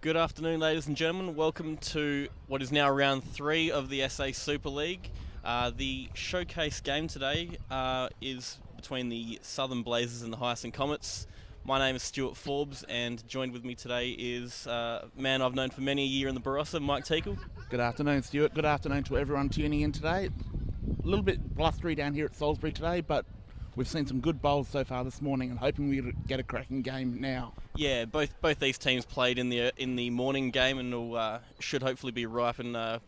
Good afternoon, ladies and gentlemen. Welcome to what is now round 3 of the SA Super League. The showcase game today is between the Southern Blazers and the Heysen Comets. My name is Stuart Forbes, and joined with me today is a man I've known for many a year in the Barossa, Mike Teakle. Good afternoon, Stuart. Good afternoon to everyone tuning in today. A little bit blustery down here at Salisbury today, but we've seen some good bowls so far this morning, and hoping we get a cracking game now. Yeah, both these teams played in the morning game, and should hopefully be ripe and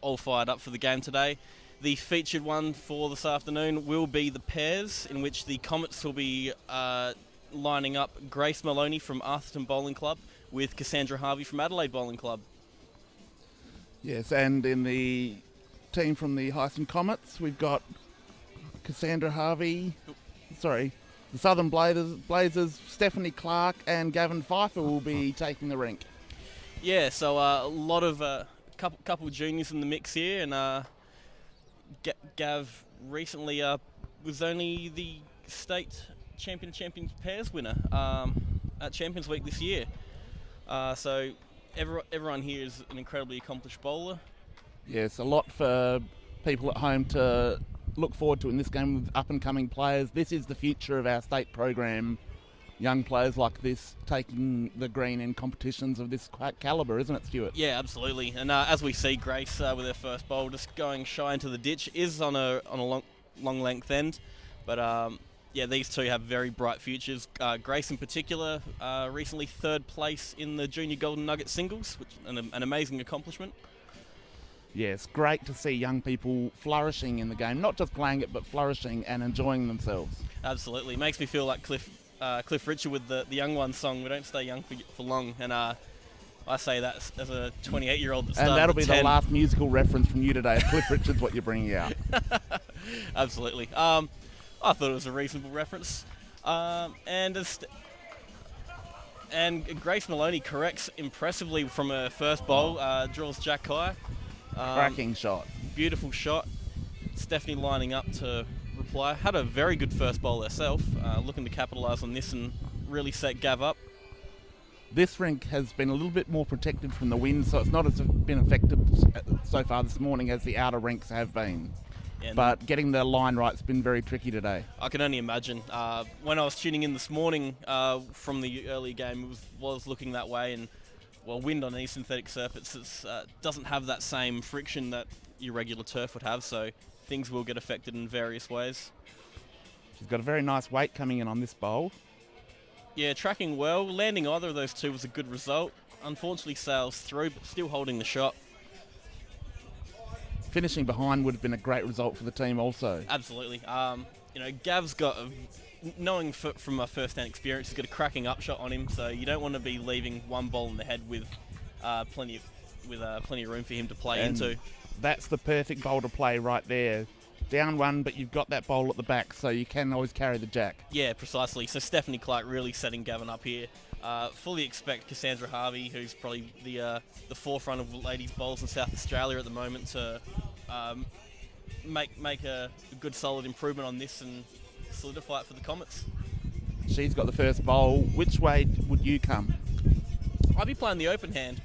all fired up for the game today. The featured one for this afternoon will be the pairs, in which the Comets will be lining up Grace Maloney from Arthurton Bowling Club with Cassandra Harvey from Adelaide Bowling Club. Yes, and in the team from the Heysen Comets, we've got Cassandra Harvey, the Southern Blazers, Stephanie Clark and Gavin Pfeiffer will be taking the rink. Yeah, so a lot of couple juniors in the mix here, and Gav recently was only the state champions pairs winner at Champions Week this year. So everyone here is an incredibly accomplished bowler. Yes, a lot for people at home to look forward to in this game with up-and-coming players. This is the future of our state program. Young players like this taking the green in competitions of this calibre, isn't it, Stuart? Yeah, absolutely. And as we see, Grace with her first bowl just going shy into the ditch, is on a long length end. But yeah, these two have very bright futures. Grace in particular, recently third place in the Junior Golden Nugget singles, which an amazing accomplishment. Yes, great to see young people flourishing in the game, not just playing it, but flourishing and enjoying themselves. Absolutely. Makes me feel like Cliff Richard with the Young Ones song, "We don't stay young for long," and I say that as a 28-year-old that started and that'll be 10. the last musical reference from you today. Cliff Richard's what you're bringing out. Absolutely. I thought it was a reasonable reference. And Grace Maloney corrects impressively from her first bowl, draws Jack high. Cracking shot. Beautiful shot. Stephanie lining up to reply. Had a very good first bowl herself, looking to capitalise on this and really set Gav up. This rink has been a little bit more protected from the wind, so it's not as been affected so far this morning as the outer rinks have been. Yeah, but getting the line right has been very tricky today. I can only imagine. When I was tuning in this morning from the early game, it was looking that way, and wind on any synthetic surface doesn't have that same friction that your regular turf would have, so things will get affected in various ways. She's got a very nice weight coming in on this bowl. Yeah, tracking well. Landing either of those two was a good result. Unfortunately sails through, but still holding the shot. Finishing behind would have been a great result for the team also. Absolutely. Gav's got, knowing from my first-hand experience, he's got a cracking upshot on him, so you don't want to be leaving one bowl in the head with plenty of room for him to play into. That's the perfect bowl to play right there. Down one, but you've got that bowl at the back, so you can always carry the jack. Yeah, precisely. So Stephanie Clark really setting Gavin up here. Fully expect Cassandra Harvey, who's probably the forefront of ladies bowls in South Australia at the moment, to make a good solid improvement on this and solidify it for the Comets. She's got the first bowl. Which way would you come? I'd be playing the open hand.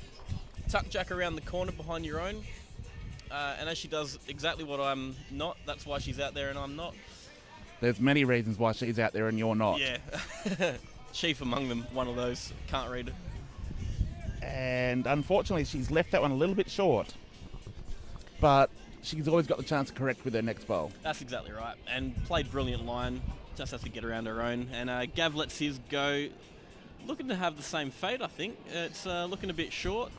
Tuck Jack around the corner behind your own. And as she does exactly what I'm not, that's why she's out there and I'm not. There's many reasons why she's out there and you're not. Yeah. Chief among them, one of those. Can't read it. And unfortunately, she's left that one a little bit short. But she's always got the chance to correct with her next bowl. That's exactly right. And played brilliant line. Just has to get around her own. And Gav lets his go. Looking to have the same fate, I think. It's looking a bit short,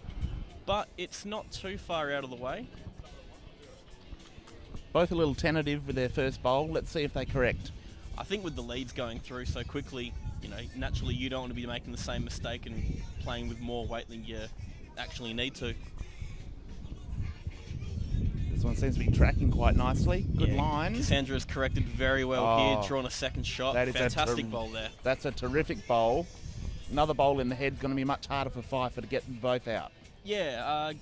but it's not too far out of the way. Both a little tentative with their first bowl. Let's see if they correct. I think with the leads going through so quickly, naturally you don't want to be making the same mistake and playing with more weight than you actually need to. This one seems to be tracking quite nicely. Good line. Cassandra's corrected very well here, drawn a second shot. That is fantastic bowl there. That's a terrific bowl. Another bowl in the head is going to be much harder for Pfeiffer to get them both out. Yeah,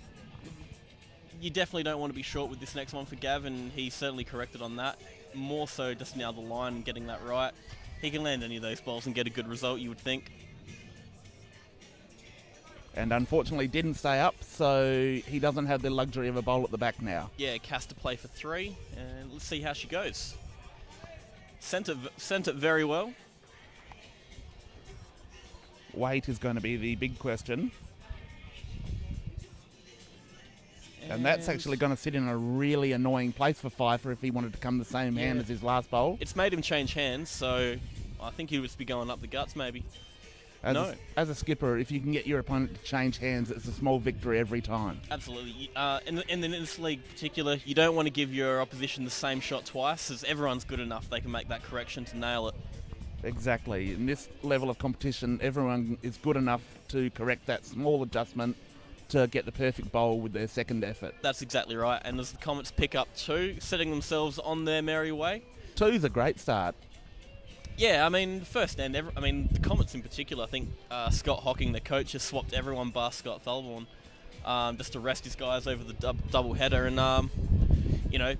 you definitely don't want to be short with this next one for Gav, and he certainly corrected on that. More so just now the line and getting that right. He can land any of those balls and get a good result, you would think. and unfortunately didn't stay up, so he doesn't have the luxury of a bowl at the back now. Yeah, Cass to play for 3, and let's see how she goes. Sent it very well. Weight is going to be the big question. And that's actually going to sit in a really annoying place for Pfeiffer if he wanted to come the same hand as his last bowl. It's made him change hands, so I think he would be going up the guts maybe. As a skipper, if you can get your opponent to change hands, it's a small victory every time. Absolutely. And in this league in particular, you don't want to give your opposition the same shot twice, as everyone's good enough they can make that correction to nail it. Exactly. In this level of competition, everyone is good enough to correct that small adjustment to get the perfect bowl with their second effort. That's exactly right. And as the Comets pick up 2, setting themselves on their merry way. 2's a great start. Yeah, I mean, first end, the Comets in particular, I think Scott Hocking, the coach, has swapped everyone bar Scott Thalborn just to rest his guys over the double header. And,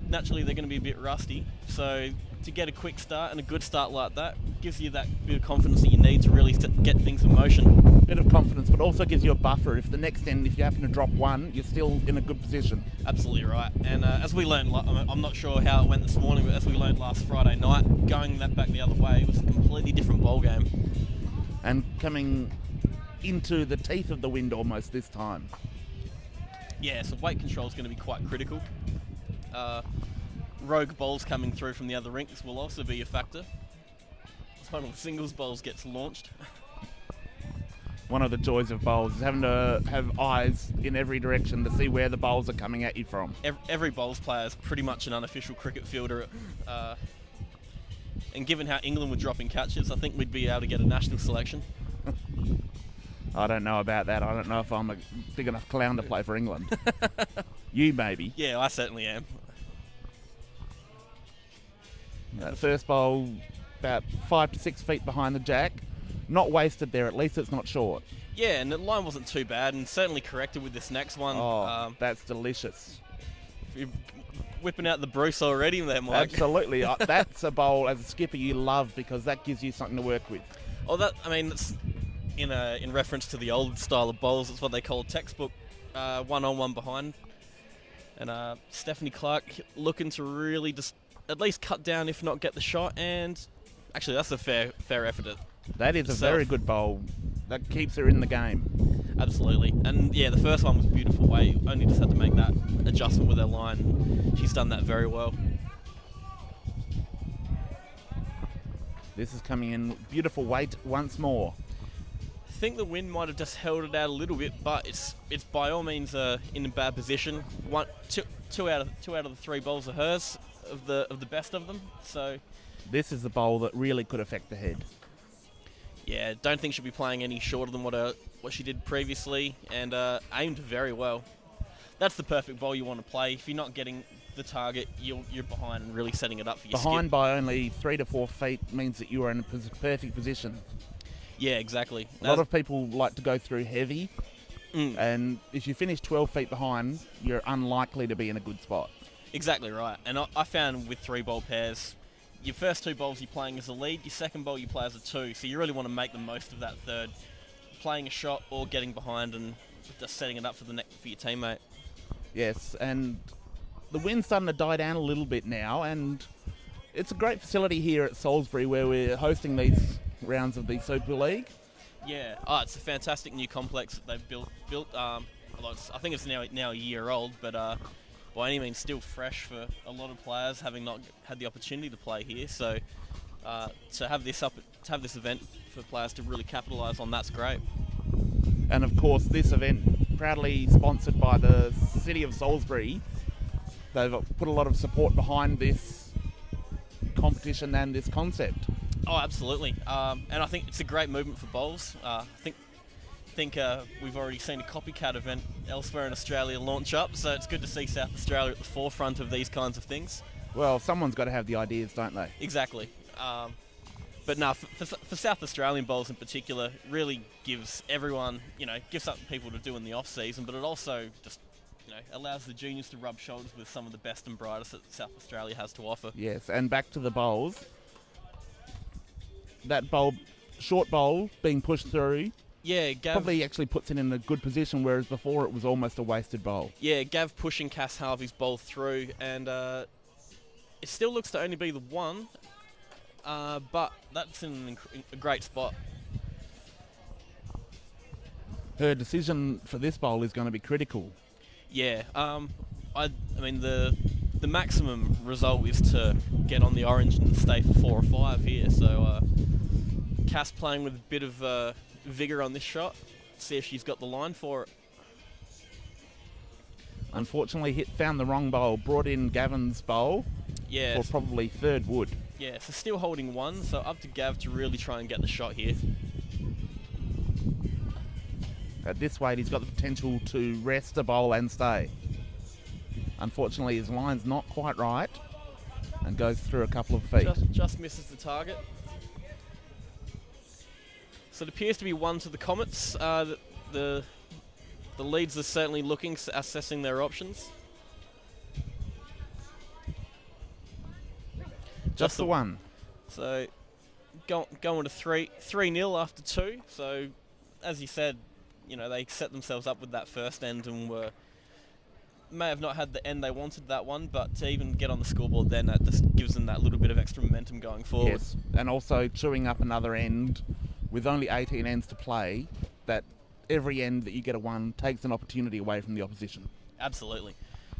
naturally they're going to be a bit rusty. So to get a quick start and a good start like that gives you that bit of confidence that you need to really get things in motion. Bit of confidence, but also gives you a buffer. If the next end, if you happen to drop 1, you're still in a good position. Absolutely right. And as we learned, I'm not sure how it went this morning, but as we learned last Friday night, going that back the other way was a completely different ball game. And coming into the teeth of the wind almost this time. Yeah, so weight control is going to be quite critical. Rogue bowls coming through from the other rinks will also be a factor. As one of the singles bowls gets launched. One of the joys of bowls is having to have eyes in every direction to see where the bowls are coming at you from. Every bowls player is pretty much an unofficial cricket fielder. And given how England were dropping catches, I think we'd be able to get a national selection. I don't know about that. I don't know if I'm a big enough clown to play for England. You maybe. Yeah, I certainly am. That first bowl, about 5 to 6 feet behind the jack. Not wasted there, at least it's not short. Yeah, and the line wasn't too bad, and certainly corrected with this next one. Oh, that's delicious. You're whipping out the Bruce already there, Mike. Absolutely. That's a bowl, as a skipper, you love, because that gives you something to work with. Oh, that's in reference to the old style of bowls. It's what they call textbook one-on-one behind. And Stephanie Clark looking to really just at least cut down, if not get the shot. And actually, that's a fair effort. That is a very good bowl. That keeps her in the game. Absolutely. And yeah, the first one was beautiful. Way only just had to make that adjustment with her line. She's done that very well. This is coming in beautiful weight once more. I think the wind might have just held it out a little bit, but it's by all means in a bad position. Two out of the 3 bowls are hers, of the best of them. So this is the bowl that really could affect the head. Yeah, don't think she'll be playing any shorter than what she did previously, and aimed very well. That's the perfect bowl you want to play. If you're not getting the target, you're behind and really setting it up for your behind skip. By only 3 to 4 feet means that you are in a perfect position. Yeah, exactly. A lot of people like to go through heavy, and if you finish 12 feet behind, you're unlikely to be in a good spot. Exactly right. And I found with 3 bowl pairs, your first 2 bowls you're playing as a lead, your second bowl you play as a 2, so you really want to make the most of that third, playing a shot or getting behind and just setting it up for your teammate. Yes, and the wind's starting to die down a little bit now, and it's a great facility here at Salisbury where we're hosting these rounds of the Super League. Yeah, it's a fantastic new complex that they've built. I think it's now a year old, but by any means still fresh for a lot of players having not had the opportunity to play here. So to have this event for players to really capitalise on, that's great. And of course, this event proudly sponsored by the City of Salisbury. They've put a lot of support behind this competition and this concept. Oh, absolutely. And I think it's a great movement for bowls. I think we've already seen a copycat event elsewhere in Australia launch up, so it's good to see South Australia at the forefront of these kinds of things. Well, someone's got to have the ideas, don't they? Exactly. But no, for South Australian bowls in particular, really gives everyone, gives something people to do in the off season, but it also just, allows the juniors to rub shoulders with some of the best and brightest that South Australia has to offer. Yes, and back to the bowls. That bowl, short bowl being pushed through, Yeah, Gav. Probably actually puts it in a good position, whereas before it was almost a wasted bowl. Yeah, Gav pushing Cass Harvey's bowl through, and it still looks to only be the one, but that's in a great spot. Her decision for this bowl is going to be critical. Yeah, I mean the maximum result is to get on the orange and stay for 4 or 5 here. So Cass playing with a bit of vigour on this shot. See if she's got the line for it. Unfortunately, found the wrong bowl. Brought in Gavin's bowl Yeah. for probably third wood. Yeah, so still holding one. So up to Gav to really try and get the shot here. At this weight, he's got the potential to rest a bowl and stay. Unfortunately, his line's not quite right and goes through a couple of feet. Just misses the target. So it appears to be one to the Comets. The leads are certainly looking, assessing their options. Just the one. So going to 3-0 after 2. So as you said, you know, they set themselves up with that first end and may have not had the end they wanted that one, but to even get on the scoreboard then, that just gives them that little bit of extra momentum going forward. Yes, and also chewing up another end with only 18 ends to play, that every end that you get a 1 takes an opportunity away from the opposition. Absolutely.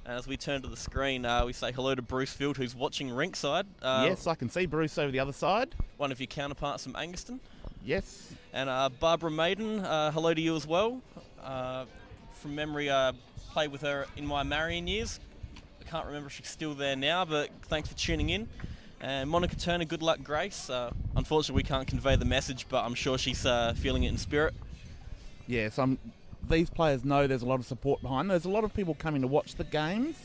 And as we turn to the screen, we say hello to Bruce Field, who's watching rinkside. Yes, I can see Bruce over the other side. One of your counterparts from Angaston. Yes. And Barbara Maiden, hello to you as well. From memory, played with her in my Marion years. I can't remember if she's still there now, but thanks for tuning in. And Monica Turner, good luck, Grace. Unfortunately, we can't convey the message, but I'm sure she's feeling it in spirit. Yes, these players know there's a lot of support behind. There's a lot of people coming to watch the games,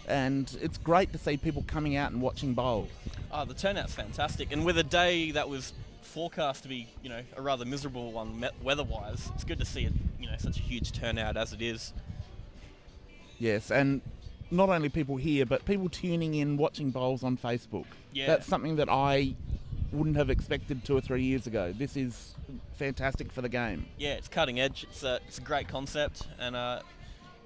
and it's great to see people coming out and watching bowls. The turnout's fantastic, and with a day that was forecast to be, you know, a rather miserable one weather-wise, it's good to see it, you know, such a huge turnout as it is. Yes, and not only people here, but people tuning in, watching bowls on Facebook. Yeah. That's something that I wouldn't have expected 2 or 3 years ago. This is fantastic for the game. Yeah, it's cutting edge. It's a great concept, and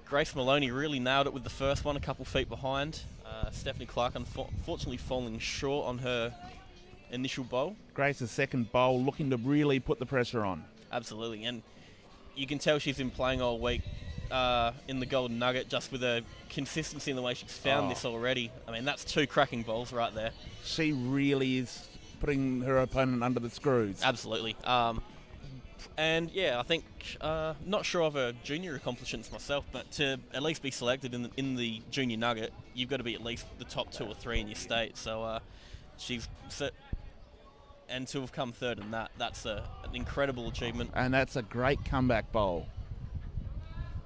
Grace Maloney really nailed it with the first one, a couple feet behind. Stephanie Clark unfortunately falling short on her initial bowl. Grace's second bowl looking to really put the pressure on. Absolutely, and you can tell she's been playing all week in the Golden Nugget, just with her consistency in the way she's found this already. I mean, that's 2 cracking bowls right there. She really is putting her opponent under the screws. Absolutely. And yeah, I think, not sure of her junior accomplishments myself, but to at least be selected in the Junior Nugget, you've got to be at least the top 2 or 3 in your state. So she's set, and to have come third in that's an incredible achievement. And that's a great comeback bowl.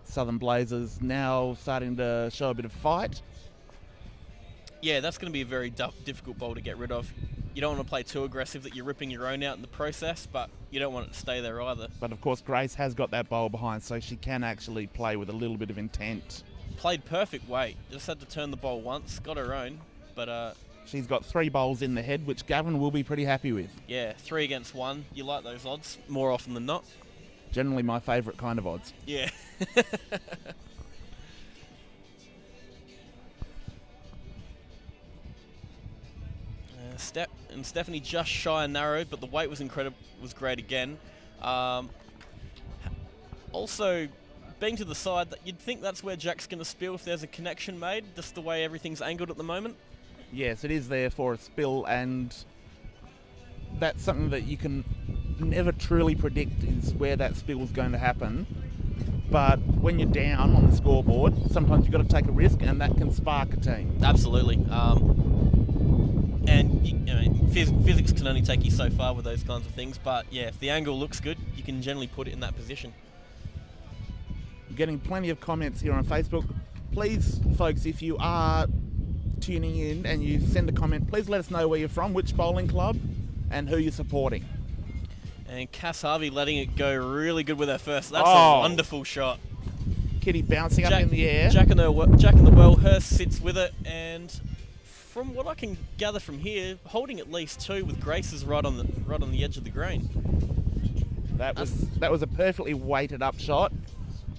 Southern Blazers now starting to show a bit of fight. Yeah, that's going to be a very difficult bowl to get rid of. You don't want to play too aggressive that you're ripping your own out in the process, but you don't want it to stay there either. But of course, Grace has got that bowl behind, so she can actually play with a little bit of intent. Played perfect weight. Just had to turn the bowl once, got her own, but she's got 3 bowls in the head, which Gavin will be pretty happy with. Yeah, 3 against 1. You like those odds more often than not. Generally my favourite kind of odds. Yeah. And Stephanie just shy and narrowed, but the weight was great again. Also, being to the side, that you'd think that's where Jack's going to spill if there's a connection made, just the way everything's angled at the moment. Yes, it is there for a spill, and that's something that you can never truly predict is where that spill is going to happen. But when you're down on the scoreboard, sometimes you've got to take a risk, and that can spark a team. Absolutely. And you know, physics can only take you so far with those kinds of things. But yeah, if the angle looks good, you can generally put it in that position. You're getting plenty of comments here on Facebook. Please, folks, if you are tuning in and you send a comment, please let us know where you're from, which bowling club, and who you're supporting. And Cass Harvey letting it go really good with her first. That's a wonderful shot. Kitty bouncing up in the air. Jack in the well, Hurst sits with it, and from what I can gather from here, holding at least 2 with Grace's right on the edge of the green. That was a perfectly weighted up shot,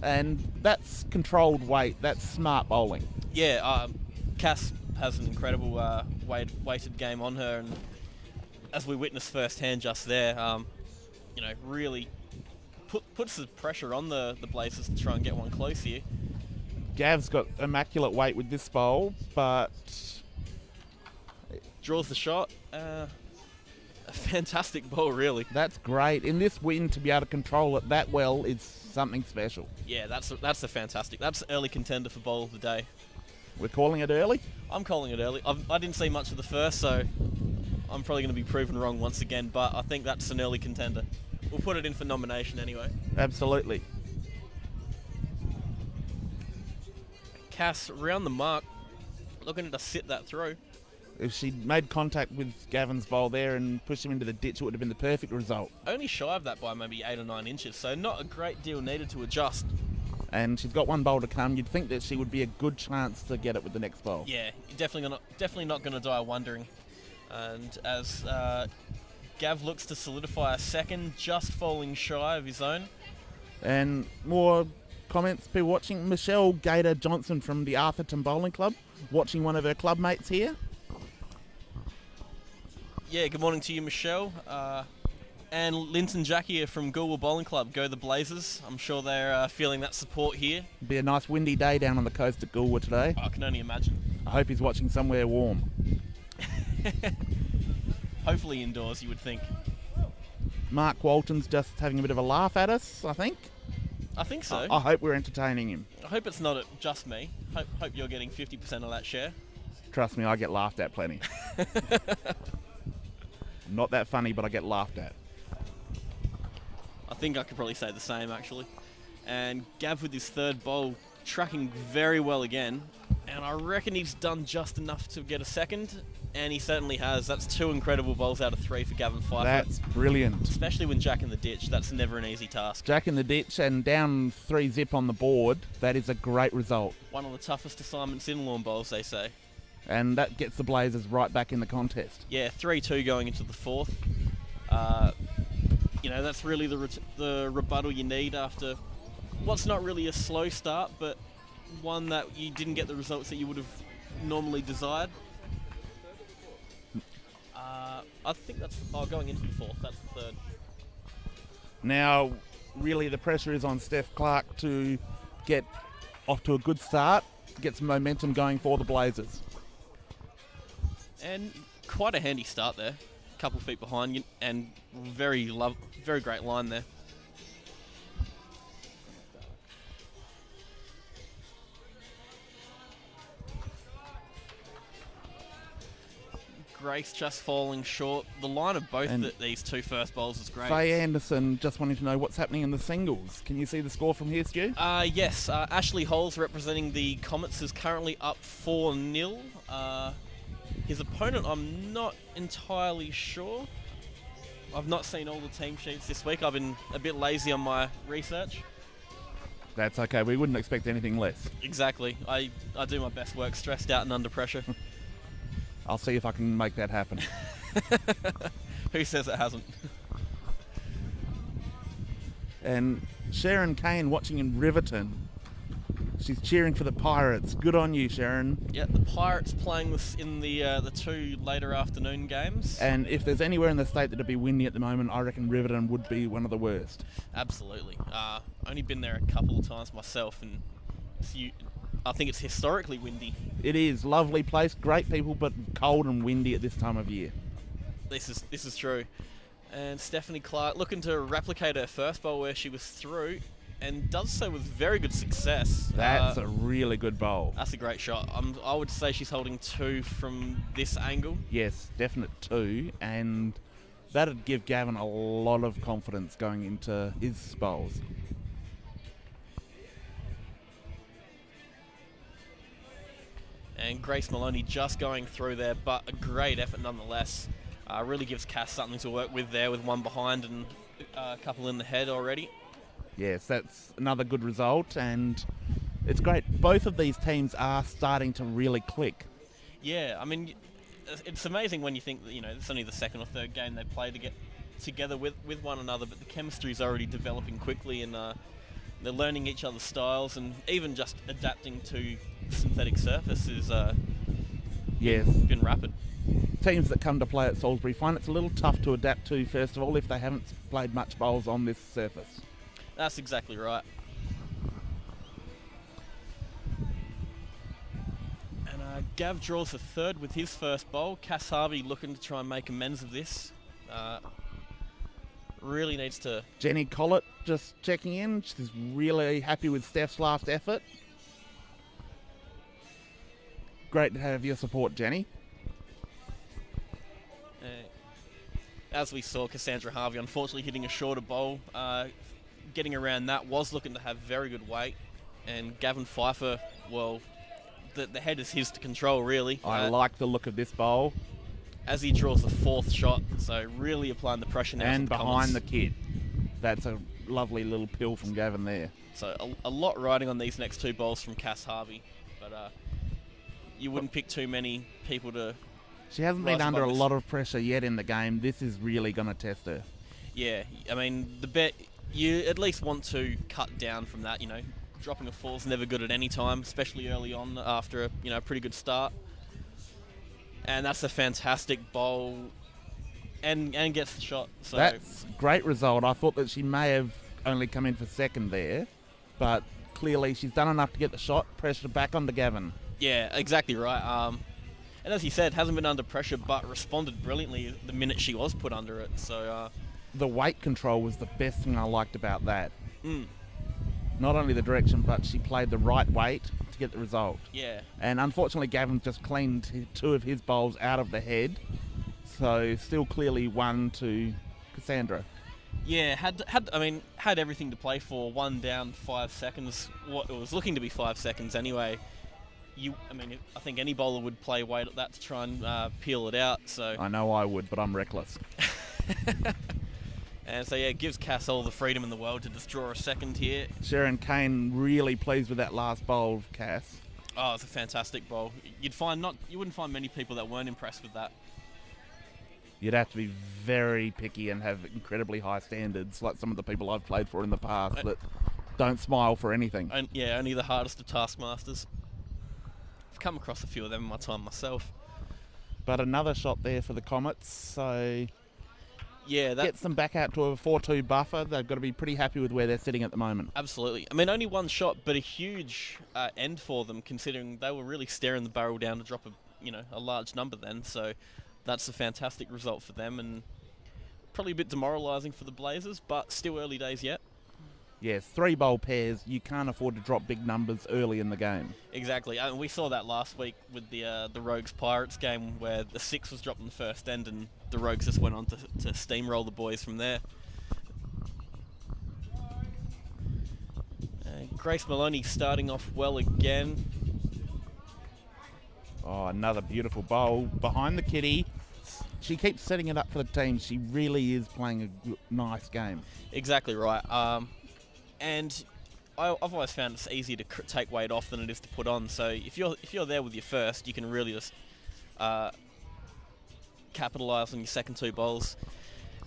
and that's controlled weight. That's smart bowling. Yeah, Cass has an incredible weighted game on her, and as we witnessed firsthand just there, really puts the pressure on the Blazers to try and get one close here. Gav's got immaculate weight with this bowl, but draws the shot. A fantastic ball, really. That's great. In this wind, to be able to control it that well is something special. Yeah, that's a fantastic. That's early contender for bowl of the day. We're calling it early? I'm calling it early. I didn't see much of the first, so I'm probably going to be proven wrong once again, but I think that's an early contender. We'll put it in for nomination anyway. Absolutely. Cass, round the mark, looking to sit that through. If she'd made contact with Gavin's bowl there and pushed him into the ditch, it would have been the perfect result. Only shy of that by maybe 8 or 9 inches, so not a great deal needed to adjust. And she's got one bowl to come. You'd think that she would be a good chance to get it with the next bowl. Yeah, definitely not going to die wondering. And as Gav looks to solidify a second, just falling shy of his own. And more comments, people watching. Michelle Gator Johnson from the Arthurton Bowling Club, watching one of her club mates here. Yeah, good morning to you, Michelle. And Linton Jack here from Goolwa Bowling Club. Go the Blazers. I'm sure they're feeling that support here. Be a nice windy day down on the coast at Goolwa today. I can only imagine. I hope he's watching somewhere warm. Hopefully indoors, you would think. Mark Walton's just having a bit of a laugh at us, I think. I think so. I hope we're entertaining him. I hope it's not just me. Hope you're getting 50% of that share. Trust me, I get laughed at plenty. Not that funny, but I get laughed at. I think I could probably say the same, actually. And Gav with his third bowl, tracking very well again. And I reckon he's done just enough to get a second. And he certainly has. That's 2 incredible bowls out of 3 for Gavin Pfeiffer. That's brilliant. Especially when Jack in the ditch. That's never an easy task. Jack in the ditch and down 3-zip on the board. That is a great result. One of the toughest assignments in lawn bowls, they say. And that gets the Blazers right back in the contest. Yeah, 3-2 going into the fourth. That's really the rebuttal you need after what's not really a slow start, but one that you didn't get the results that you would have normally desired. I think that's going into the fourth. That's the third. Now, really, the pressure is on Steph Clark to get off to a good start, get some momentum going for the Blazers. And quite a handy start there. A couple feet behind you, and very great line there. Grace just falling short. The line of both these 2 first bowls is great. Faye Anderson just wanting to know what's happening in the singles. Can you see the score from here, Stu? Yes. Ashley Holes, representing the Comets, is currently up 4-0. His opponent, I'm not entirely sure. I've not seen all the team sheets this week. I've been a bit lazy on my research. That's okay. We wouldn't expect anything less. Exactly. I do my best work stressed out and under pressure. I'll see if I can make that happen. Who says it hasn't? And Sharon Kane watching in Riverton. She's cheering for the Pirates. Good on you, Sharon. Yeah, the Pirates playing this in the 2 later afternoon games. And if there's anywhere in the state that'd be windy at the moment, I reckon Riverton would be one of the worst. Absolutely. Only been there a couple of times myself, and I think it's historically windy. It is. Lovely place, great people, but cold and windy at this time of year. This is true. And Stephanie Clark looking to replicate her first bowl where she was through, and does so with very good success. That's a really good bowl. That's a great shot. I would say she's holding 2 from this angle. Yes, definite 2, and that'd give Gavin a lot of confidence going into his bowls. And Grace Maloney just going through there, but a great effort nonetheless. Really gives Cass something to work with there, with 1 behind and a couple in the head already. Yes, that's another good result, and it's great. Both of these teams are starting to really click. Yeah, I mean, it's amazing when you think that, it's only the 2nd or 3rd game they play together with one another, but the chemistry is already developing quickly, and they're learning each other's styles, and even just adapting to synthetic surfaces Yes. been rapid. Teams that come to play at Salisbury find it's a little tough to adapt to, first of all, if they haven't played much bowls on this surface. That's exactly right. And Gav draws the third with his first bowl. Cass Harvey looking to try and make amends of this. Really needs to... Jenny Collett just checking in. She's really happy with Steph's last effort. Great to have your support, Jenny. As we saw, Cassandra Harvey unfortunately hitting a shorter bowl. Getting around that, was looking to have very good weight. And Gavin Pfeiffer, well, the head is his to control, really. I like the look of this bowl. As he draws the fourth shot, so really applying the pressure now. And to the behind Comets. the kid. That's a lovely little pill from Gavin there. So a lot riding on these next two bowls from Cass Harvey. But you wouldn't pick too many people to... She hasn't been under a lot of pressure yet in the game. This is really going to test her. Yeah, I mean, the bet, you at least want to cut down from that, you know. Dropping a four's never good at any time, especially early on after a pretty good start. And that's a fantastic bowl, and gets the shot. So that's a great result. I thought that she may have only come in for second there, but clearly she's done enough to get the shot. Pressure back onto Gavin. Yeah, exactly right. And as he said, hasn't been under pressure, but responded brilliantly the minute she was put under it. So the weight control was the best thing I liked about that. Mm. Not only the direction, but she played the right weight to get the result. Yeah. And unfortunately, Gavin just cleaned two of his bowls out of the head. So still clearly 1 to Cassandra. Yeah, had everything to play for. 1 down, 5 seconds. What it was looking to be 5 seconds anyway. I think any bowler would play weight at that to try and peel it out. So I know I would, but I'm reckless. And so, yeah, it gives Cass all the freedom in the world to just draw a second here. Sharon Kane really pleased with that last bowl of Cass. Oh, it's a fantastic bowl. You wouldn't find many people that weren't impressed with that. You'd have to be very picky and have incredibly high standards, like some of the people I've played for in the past that don't smile for anything. Only the hardest of taskmasters. I've come across a few of them in my time myself. But another shot there for the Comets, so... Yeah, that gets them back out to a 4-2 buffer. They've got to be pretty happy with where they're sitting at the moment. Absolutely. I mean, only one shot, but a huge end for them, considering they were really staring the barrel down to drop a large number then. So that's a fantastic result for them, and probably a bit demoralising for the Blazers, but still early days yet. Yes, 3 bowl pairs. You can't afford to drop big numbers early in the game. Exactly. And we saw that last week with the Rogues Pirates game, where the 6 was dropped in the first end, and the Rogues just went on to steamroll the boys from there. Grace Maloney starting off well again. Oh, another beautiful bowl behind the kitty. She keeps setting it up for the team. She really is playing a nice game. Exactly right. And I've always found it's easier to take weight off than it is to put on. So if you're there with your first, you can really just capitalise on your second 2 bowls.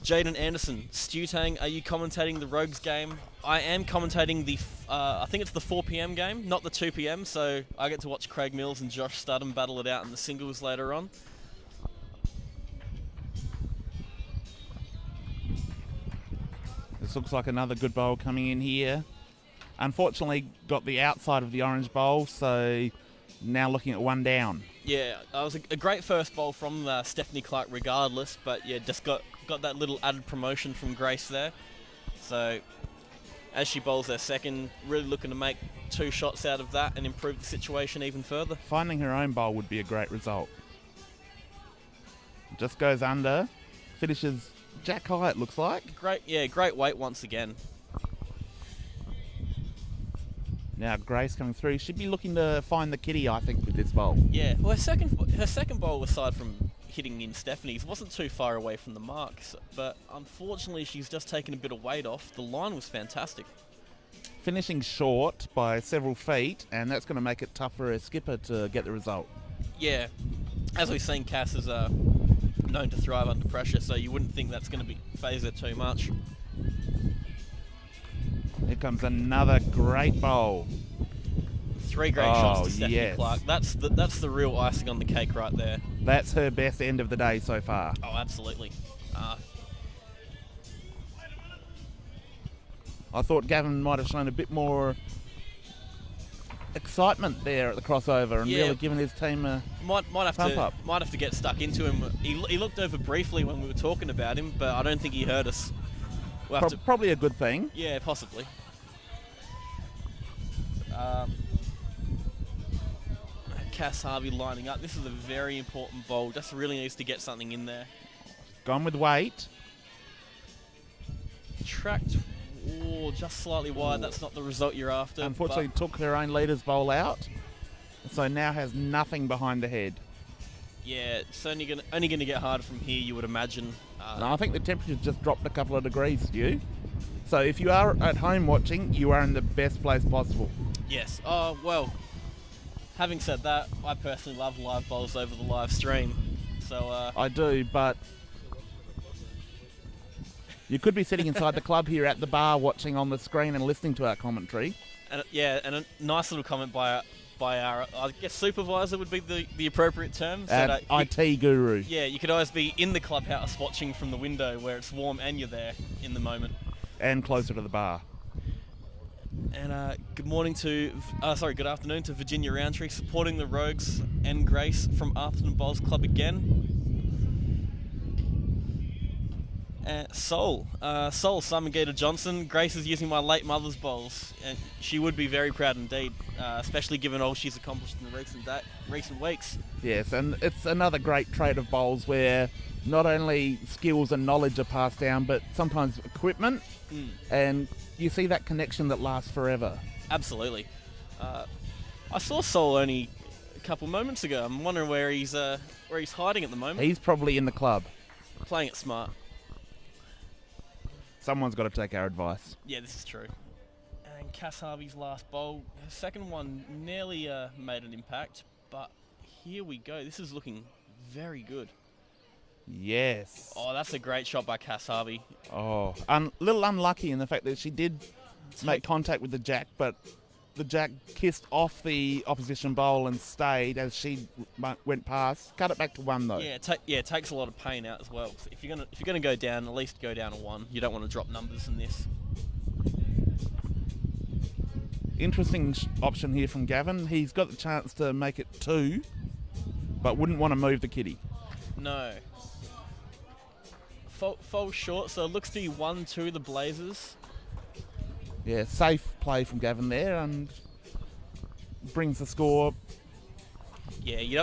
Jaden Anderson, Stu Tang, are you commentating the Rogues game? I am commentating the, I think it's the 4 p.m. game, not the 2 p.m. So I get to watch Craig Mills and Josh Studham battle it out in the singles later on. This looks like another good bowl coming in here. Unfortunately, got the outside of the orange bowl, so now looking at 1 down. Yeah, it was a great first bowl from Stephanie Clark regardless, but yeah, just got that little added promotion from Grace there. So as she bowls her second, really looking to make 2 shots out of that and improve the situation even further. Finding her own bowl would be a great result. Just goes under, finishes Jack high, it looks like. Great weight once again. Now Grace coming through. She'd be looking to find the kitty, I think, with this bowl. Yeah, well, her second bowl, aside from hitting in Stephanie's, wasn't too far away from the marks, but unfortunately she's just taken a bit of weight off. The line was fantastic. Finishing short by several feet, and that's going to make it tough for her skipper to get the result. Yeah, as we've seen, Cass has known to thrive under pressure, so you wouldn't think that's going to be phase her too much. Here comes another great bowl. 3 great shots to Stephanie yes. Clark. That's the real icing on the cake right there. That's her best end of the day so far. Oh, absolutely. I thought Gavin might have shown a bit more excitement there at the crossover and really given his team a might have pump to up. might have to get stuck into him. He looked over briefly when we were talking about him, but I don't think he heard us. We'll have to, Probably a good thing. yeah, possibly. Cass Harvey lining up. This is a very important bowl. Just really needs to get something in there. Gone with weight. Tracked, just slightly wide. That's not the result you're after. Unfortunately, took her own leader's bowl out, so now has nothing behind the head. Yeah, it's only gonna get harder from here, you would imagine. And I think the temperature's just dropped a couple of degrees, Stu. So if you are at home watching, you are in the best place possible. Yes. Oh, well, having said that, I personally love live bowls over the live stream. So I do, but you could be sitting inside the club here at the bar watching on the screen and listening to our commentary. and a nice little comment by our I guess supervisor would be the appropriate term. So IT guru. yeah, you could always be in the clubhouse watching from the window where it's warm and you're there in the moment. And closer to the bar. And good afternoon to Virginia Roundtree, supporting the Rogues and Grace from Atherton Bowls Club again. Sol Simon Gator Johnson. Grace is using my late mother's bowls, and she would be very proud indeed, especially given all she's accomplished in the recent weeks. Yes, and it's another great trait of bowls where not only skills and knowledge are passed down, but sometimes equipment, and you see that connection that lasts forever. Absolutely. I saw Sol only a couple moments ago. I'm wondering where he's hiding at the moment. He's probably in the club. Playing it smart. Someone's got to take our advice. Yeah, this is true. And Cass Harvey's last bowl, her second one nearly made an impact, but here we go. This is looking very good. Yes. Oh, that's a great shot by Cass Harvey. Oh, little unlucky in the fact that she did make contact with the jack, but the jack kissed off the opposition bowl and stayed as she went past. Cut it back to 1 though. Yeah, it takes a lot of pain out as well. If you're gonna go down, at least go down a 1. You don't want to drop numbers in this. Interesting option here from Gavin. He's got the chance to make it 2, but wouldn't want to move the kitty. No. Falls short, so it looks to be 1-2 the Blazers. Yeah, safe play from Gavin there and brings the score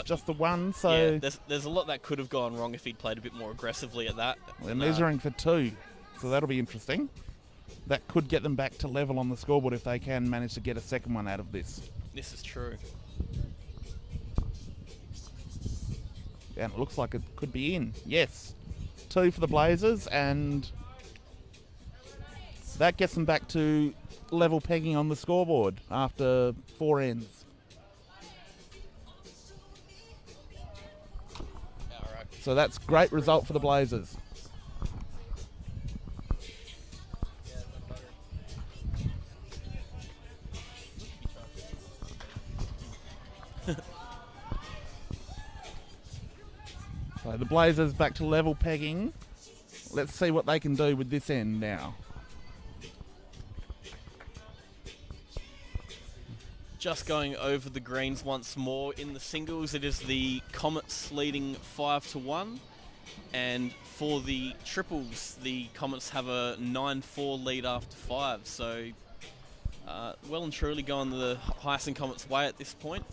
just the 1. So yeah, there's a lot that could have gone wrong if he'd played a bit more aggressively at that. They're measuring for 2, so that'll be interesting. That could get them back to level on the scoreboard if they can manage to get a second one out of this. This is true. And it looks like it could be in. Yes. 2 for the Blazers, and that gets them back to level pegging on the scoreboard after 4 ends. Alright. So that's great result for the Blazers. So the Blazers back to level pegging. Let's see what they can do with this end now. Just going over the greens once more. In the singles, it is the Comets leading 5-1. And for the triples, the Comets have a 9-4 lead after 5. So, well and truly going the Heysen Comets' way at this point.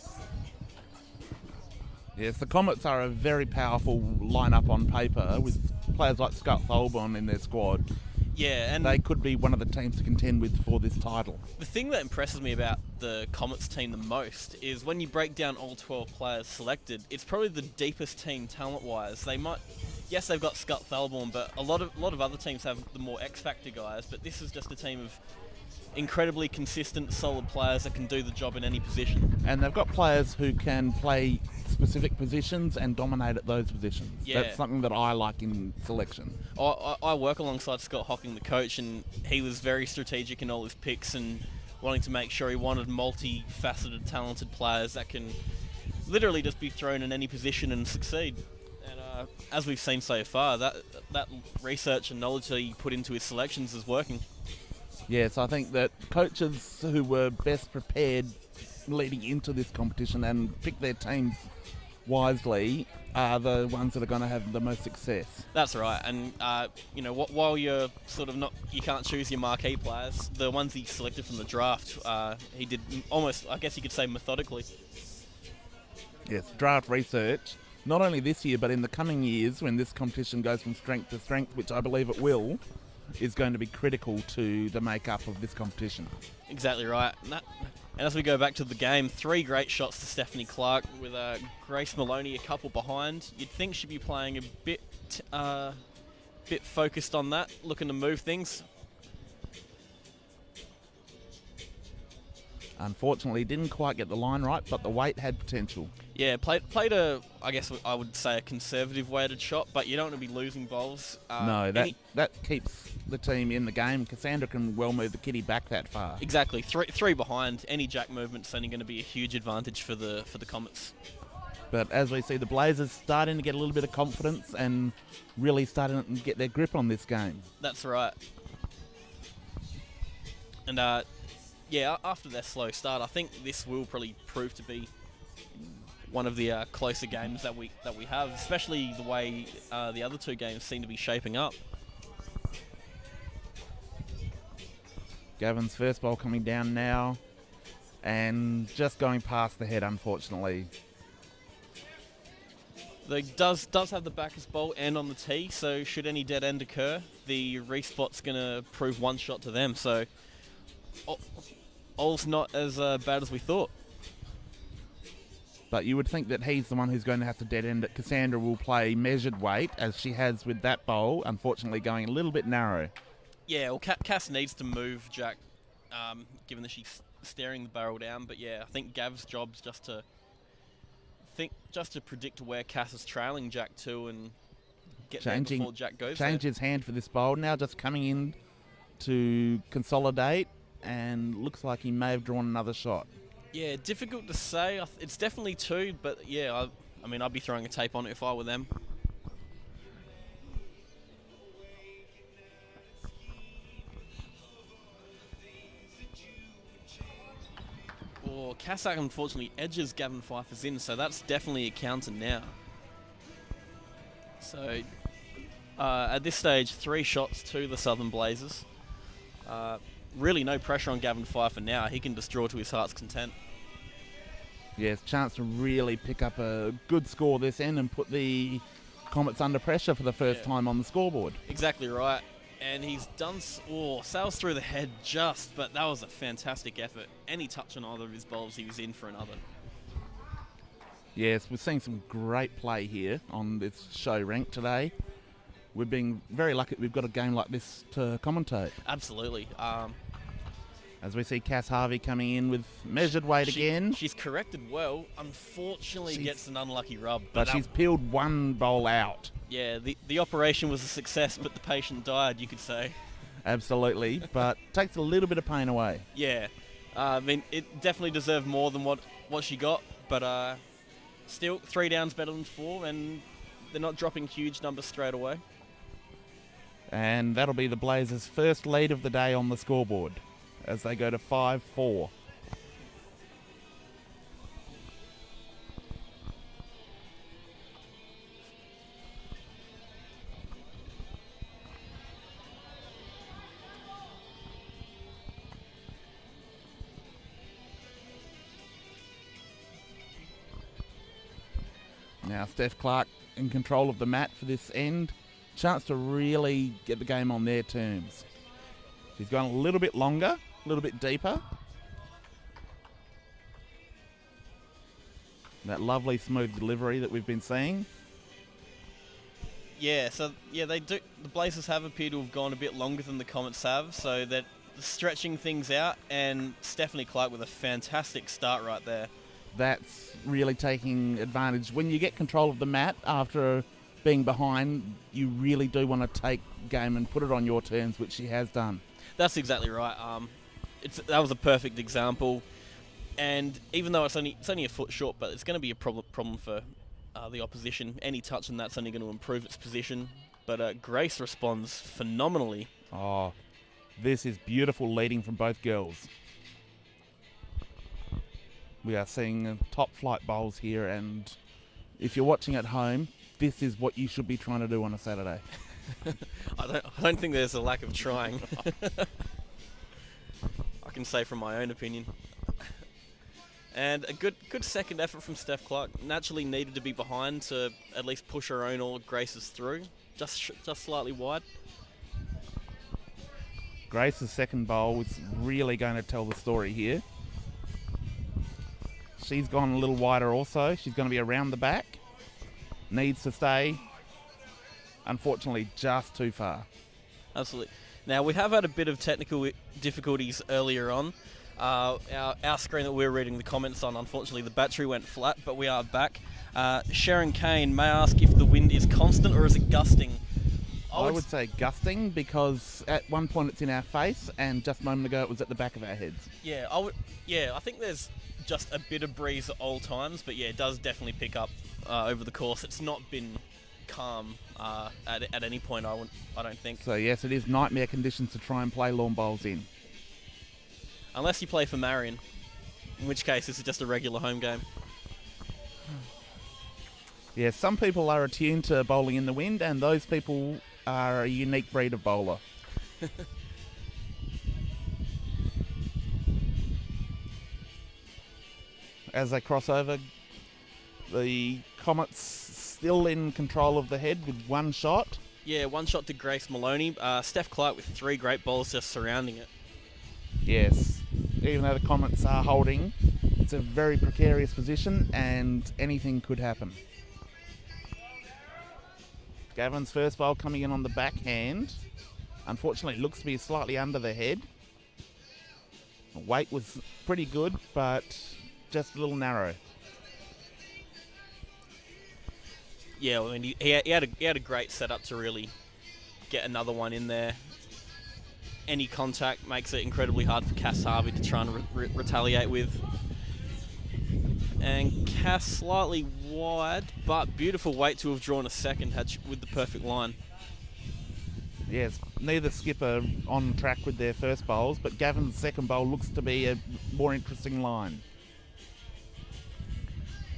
Yes, the Comets are a very powerful lineup on paper with players like Scott Tholborn in their squad. Yeah, and they could be one of the teams to contend with for this title. The thing that impresses me about the Comets team the most is when you break down all 12 players selected, it's probably the deepest team talent-wise. Yes, they've got Scott Tholborn, but a lot of other teams have the more X-Factor guys, but this is just a team of incredibly consistent, solid players that can do the job in any position. And they've got players who can play specific positions and dominate at those positions. Yeah. That's something that I like in selection. I work alongside Scott Hocking, the coach, and he was very strategic in all his picks and wanting to make sure he wanted multi-faceted, talented players that can literally just be thrown in any position and succeed. And as we've seen so far, that research and knowledge that he put into his selections is working. Yes, I think that coaches who were best prepared leading into this competition and pick their teams wisely are the ones that are going to have the most success. That's right, and while you're sort of you can't choose your marquee players, the ones he selected from the draft, he did almost, I guess you could say, methodically. Yes, draft research, not only this year but in the coming years when this competition goes from strength to strength, which I believe it will, is going to be critical to the makeup of this competition. Exactly right. And as we go back to the game, 3 great shots to Stephanie Clark with Grace Maloney a couple behind. You'd think she'd be playing a bit focused on that, looking to move things. Unfortunately, didn't quite get the line right, but the weight had potential. Yeah, played a, I guess I would say, a conservative weighted shot, but you don't want to be losing bowls. No, that keeps the team in the game. Cassandra can well move the kitty back that far. Exactly, three behind. Any jack movement's only going to be a huge advantage for the Comets. But as we see, the Blazers starting to get a little bit of confidence and really starting to get their grip on this game. That's right. And after their slow start, I think this will probably prove to be one of the closer games that we have, especially the way the other 2 games seem to be shaping up. Gavin's first ball coming down now and just going past the head, unfortunately. They does have the backers bowl and on the tee, so should any dead end occur, the respot's going to prove one shot to them. So all's not as bad as we thought. But you would think that he's the one who's going to have to dead end it. Cassandra will play measured weight, as she has with that bowl, unfortunately going a little bit narrow. Yeah, well, Cass needs to move Jack, given that she's staring the barrel down. But yeah, I think Gav's job's just to predict where Cass is trailing Jack to and get there before Jack goes Change there. his hand for this bowl. Now just coming in to consolidate, and looks like he may have drawn another shot. Yeah, difficult to say. It's definitely 2, but yeah, I mean, I'd be throwing a tape on it if I were them. Oh, Cassack unfortunately edges Gavin Pfeiffer's in, so that's definitely a counter now. So, at this stage, 3 shots to the Southern Blazers. Really no pressure on Gavin Pfeiffer now. He can just draw to his heart's content. Yes, chance to really pick up a good score this end and put the Comets under pressure for the first time on the scoreboard. Exactly right. And he's done... sails through the head just, but that was a fantastic effort. Any touch on either of his bowls, he was in for another. Yes, we're seeing some great play here on this show rank today. We're being very lucky we've got a game like this to commentate. Absolutely. As we see Cass Harvey coming in with measured weight again. She's corrected well. Unfortunately, gets an unlucky rub. But she's peeled one bowl out. Yeah, the operation was a success, but the patient died, you could say. Absolutely, but takes a little bit of pain away. Yeah. I mean, it definitely deserved more than what she got, but still, 3 downs better than 4, and they're not dropping huge numbers straight away. And that'll be the Blazers' first lead of the day on the scoreboard as they go to 5-4. Now Steph Clark in control of the mat for this end. Chance to really get the game on their terms. She's gone a little bit longer, a little bit deeper. That lovely smooth delivery that we've been seeing. Yeah, so they do. The Blazers have appeared to have gone a bit longer than the Comets have, so they're stretching things out. And Stephanie Clark with a fantastic start right there. that's really taking advantage. When you get control of the mat after being behind, you really do want to take game and put it on your terms, which she has done. That's exactly right. That was a perfect example. And even though it's only a foot short, but it's going to be a problem for the opposition. Any touch on that's only going to improve its position. But Grace responds phenomenally. Oh, this is beautiful leading from both girls. We are seeing top flight bowls here, and if you're watching at home, this is what you should be trying to do on a Saturday. I don't think there's a lack of trying. I can say from my own opinion. And a good second effort from Steph Clark. Naturally needed to be behind to at least push her own or Grace's through. Just slightly wide. Grace's second bowl is really going to tell the story here. She's gone a little wider also. She's going to be around the back. Needs to stay. Unfortunately, just too far. Absolutely. Now, we have had a bit of technical difficulties earlier on. Our screen that we're reading the comments on, unfortunately, the battery went flat, but we are back. Sharon Kane, may I ask if the wind is constant or is it gusting? I would say gusting, because at one point it's in our face, and just a moment ago it was at the back of our heads. Yeah, I think there's just a bit of breeze at all times, but yeah, it does definitely pick up over the course. It's not been calm at any point, I don't think. So yes, it is nightmare conditions to try and play lawn bowls in. Unless you play for Marion, in which case this is just a regular home game. Yeah, some people are attuned to bowling in the wind, and those people are a unique breed of bowler. As they cross over, the Comets still in control of the head with one shot. Yeah, one shot to Grace Maloney. Steph Clark with 3 great bowls just surrounding it. Yes, even though the Comets are holding, it's a very precarious position and anything could happen. Gavin's first bowl coming in on the backhand. Unfortunately, it looks to be slightly under the head. The weight was pretty good, but just a little narrow. Yeah, I mean, he had a great setup to really get another one in there. Any contact makes it incredibly hard for Cass Harvey to try and retaliate with. And Cass slightly wide, but beautiful weight to have drawn a second with the perfect line. Yes, neither skipper on track with their first bowls, but Gavin's second bowl looks to be a more interesting line.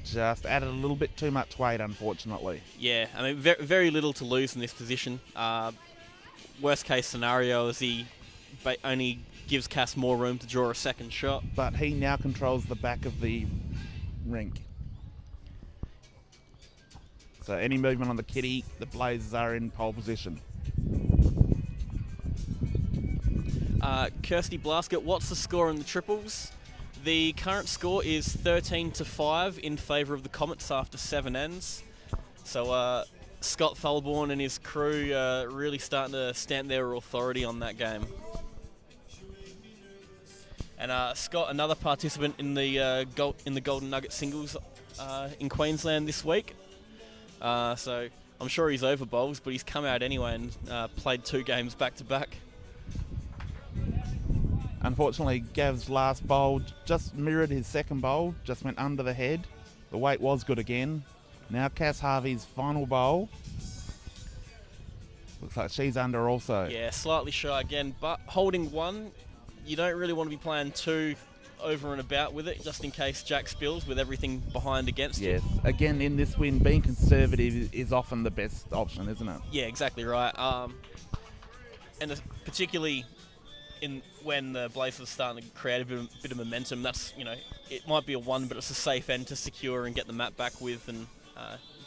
Just added a little bit too much weight, unfortunately. Yeah, I mean, very, very little to lose in this position. Worst case scenario is he only gives Cass more room to draw a second shot. But he now controls the back of the rink. So any movement on the kitty, the Blazers are in pole position. Kirsty Blaskett, what's the score in the triples? The current score is 13-5 in favour of the Comets after 7 ends. So Scott Thalborn and his crew really starting to stamp their authority on that game. And Scott, another participant in the Golden Nugget singles in Queensland this week. So I'm sure he's over bowls, but he's come out anyway and played 2 games back to back. Unfortunately, Gav's last bowl just mirrored his second bowl, just went under the head. The weight was good again. Now Cass Harvey's final bowl. Looks like she's under also. Yeah, slightly shy again, but holding 1, you don't really want to be playing 2 over and about with it, just in case Jack spills with everything behind against Yes, him. again in this win, being conservative is often the best option, isn't it? Yeah, exactly right. And particularly when the Blazers are starting to create a bit of momentum, that's, it might be a 1, but it's a safe end to secure and get the mat back with and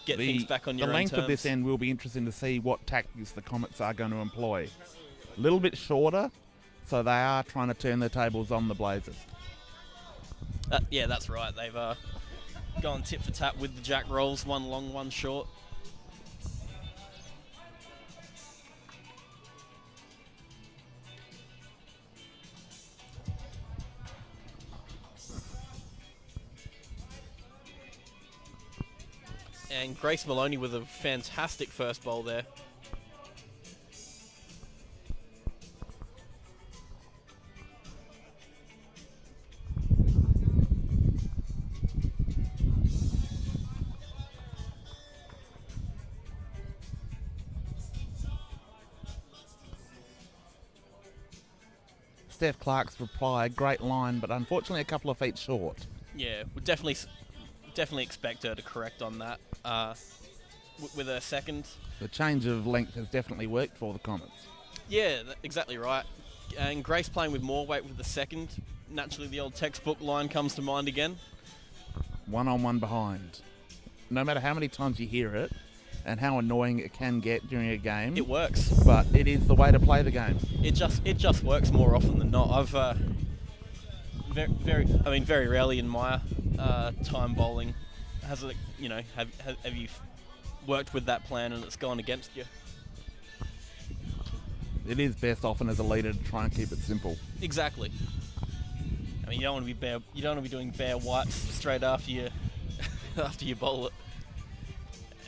get things back on your own terms. The length of this end will be interesting to see what tactics the Comets are going to employ. A little bit shorter, so they are trying to turn the tables on the Blazers. Yeah, that's right. They've gone tit for tat with the jack rolls, 1 long, 1 short. And Grace Maloney with a fantastic first bowl there. Steph Clark's reply, great line, but unfortunately a couple of feet short. Yeah, we definitely expect her to correct on that with her second. The change of length has definitely worked for the Comets. Yeah, exactly right. And Grace playing with more weight with the second. Naturally, the old textbook line comes to mind again. 1-on-1 behind. No matter how many times you hear it and how annoying it can get during a game, It works. but it is the way to play the game. It just works more often than not. I've very rarely in my time bowling has it, have you worked with that plan and it's gone against you. It is best often as a leader to try and keep it simple. Exactly. I mean, you don't want to be doing bare whites straight after you after you bowl it.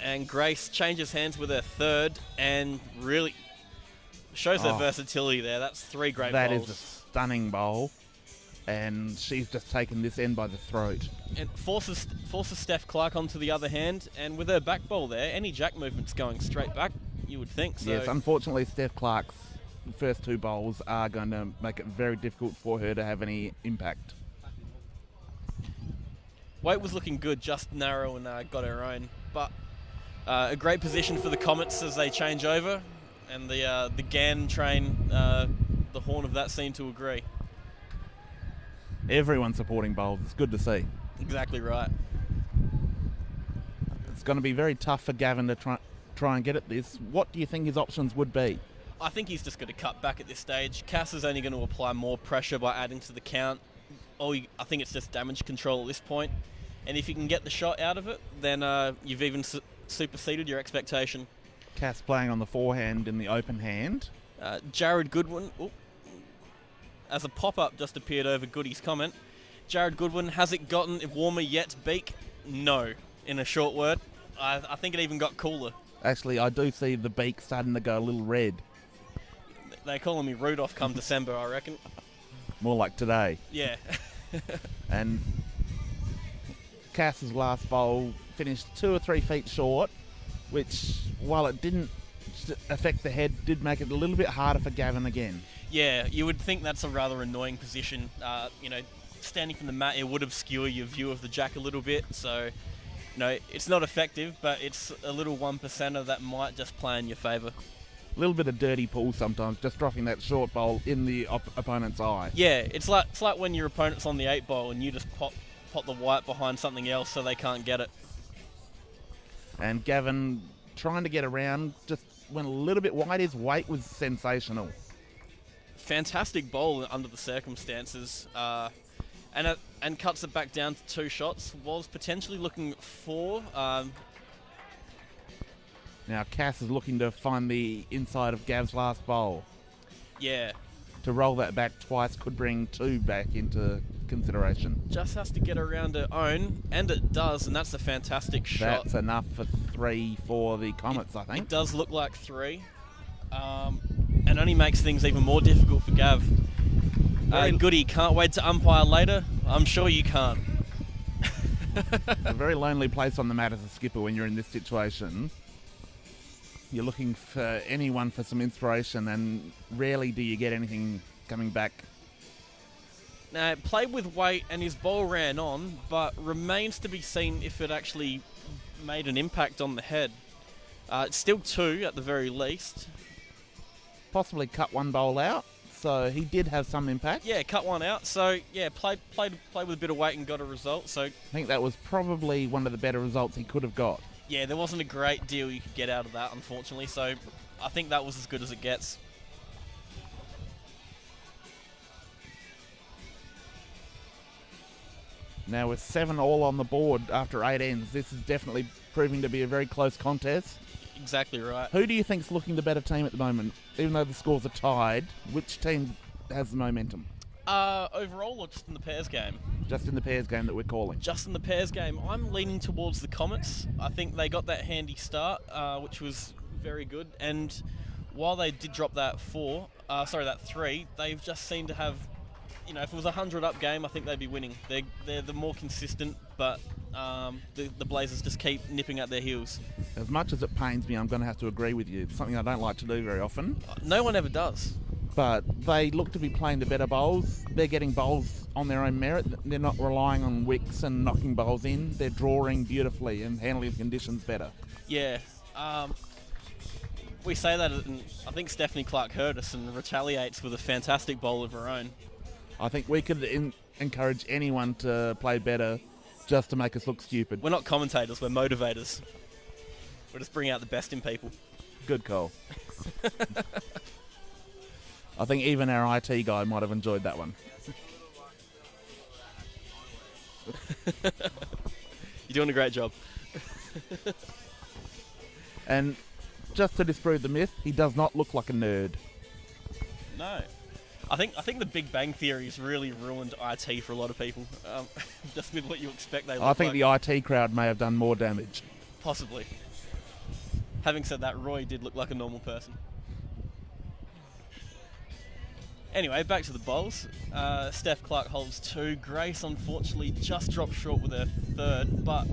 And Grace changes hands with her third and really shows her versatility there. That's 3 great bowls. That is a stunning bowl, and she's just taken this end by the throat. And forces Steph Clark onto the other hand, and with her back bowl there, any jack movement's going straight back, you would think. So Yes, unfortunately Steph Clark's first 2 bowls are going to make it very difficult for her to have any impact. weight was looking good, just narrow and got her own. But a great position for the Comets as they change over, and the GAN train, the horn of that seemed to agree. Everyone supporting bowls. It's good to see. Exactly right. It's going to be very tough for Gavin to try and get at this. What do you think his options would be? I think he's just going to cut back at this stage. Cass is only going to apply more pressure by adding to the count. I think it's just damage control at this point. And if you can get the shot out of it, then you've even superseded your expectation. Cass playing on the forehand in the open hand. Jared Goodwin, as a pop-up just appeared over Goody's comment. Jared Goodwin, has it gotten warmer yet, Beak? No, in a short word. I think it even got cooler. Actually, I do see the beak starting to go a little red. They're calling me Rudolph come December, I reckon. More like today. Yeah. And Cass's last bowl finished 2 or 3 feet short, which, while it didn't affect the head, did make it a little bit harder for Gavin again. Yeah, you would think that's a rather annoying position. Standing from the mat, it would obscure your view of the jack a little bit. So, no, it's not effective, but it's a little 1%er that might just play in your favour. A little bit of dirty pull sometimes, just dropping that short bowl in the opponent's eye. Yeah, it's like when your opponent's on the 8 ball and you just pop the white behind something else so they can't get it. And Gavin trying to get around, just went a little bit wide. His weight was sensational. Fantastic bowl under the circumstances, and cuts it back down to 2 shots. Was potentially looking 4. Now Cass is looking to find the inside of Gav's last bowl. Yeah. To roll that back twice could bring 2 back into consideration. Just has to get around her own, and it does, and that's a fantastic shot. That's enough for 3 for the Comets, I think. It does look like 3. And only makes things even more difficult for Gav. Goody, can't wait to umpire later? I'm sure you can't. A very lonely place on the mat as a skipper when you're in this situation. You're looking for anyone for some inspiration, and rarely do you get anything coming back. Now, it played with weight and his ball ran on, but remains to be seen if it actually made an impact on the head. It's still 2 at the very least. Possibly cut 1 bowl out, so he did have some impact. Yeah, cut 1 out. So yeah, played with a bit of weight and got a result. So I think that was probably one of the better results he could have got. Yeah, there wasn't a great deal you could get out of that, unfortunately. So I think that was as good as it gets. Now with 7 all on the board after 8 ends, this is definitely proving to be a very close contest. Exactly right. Who do you think's looking the better team at the moment? Even though the scores are tied, which team has the momentum? Overall, or just in the pairs game? Just in the pairs game that we're calling. Just in the pairs game, I'm leaning towards the Comets. I think they got that handy start, which was very good. And while they did drop that 3, they've just seemed to have, if it was a 100-up game, I think they'd be winning. They're the more consistent, but the Blazers just keep nipping at their heels. As much as it pains me, I'm going to have to agree with you. It's something I don't like to do very often. No one ever does. But they look to be playing the better bowls. They're getting bowls on their own merit. They're not relying on wicks and knocking bowls in. They're drawing beautifully and handling conditions better. Yeah. We say that, and I think Stephanie Clark heard us and retaliates with a fantastic bowl of her own. I think we could encourage anyone to play better just to make us look stupid. We're not commentators, we're motivators. We'll just bring out the best in people. Good call. I think even our IT guy might have enjoyed that one. You're doing a great job. And just to disprove the myth, he does not look like a nerd. No. I think the Big Bang Theory has really ruined IT for a lot of people. Just with what you expect they look like. I think the IT crowd may have done more damage. Possibly. Having said that, Roy did look like a normal person. Anyway, back to the bowls. Steph Clark holds 2. Grace, unfortunately, just dropped short with her 3rd, but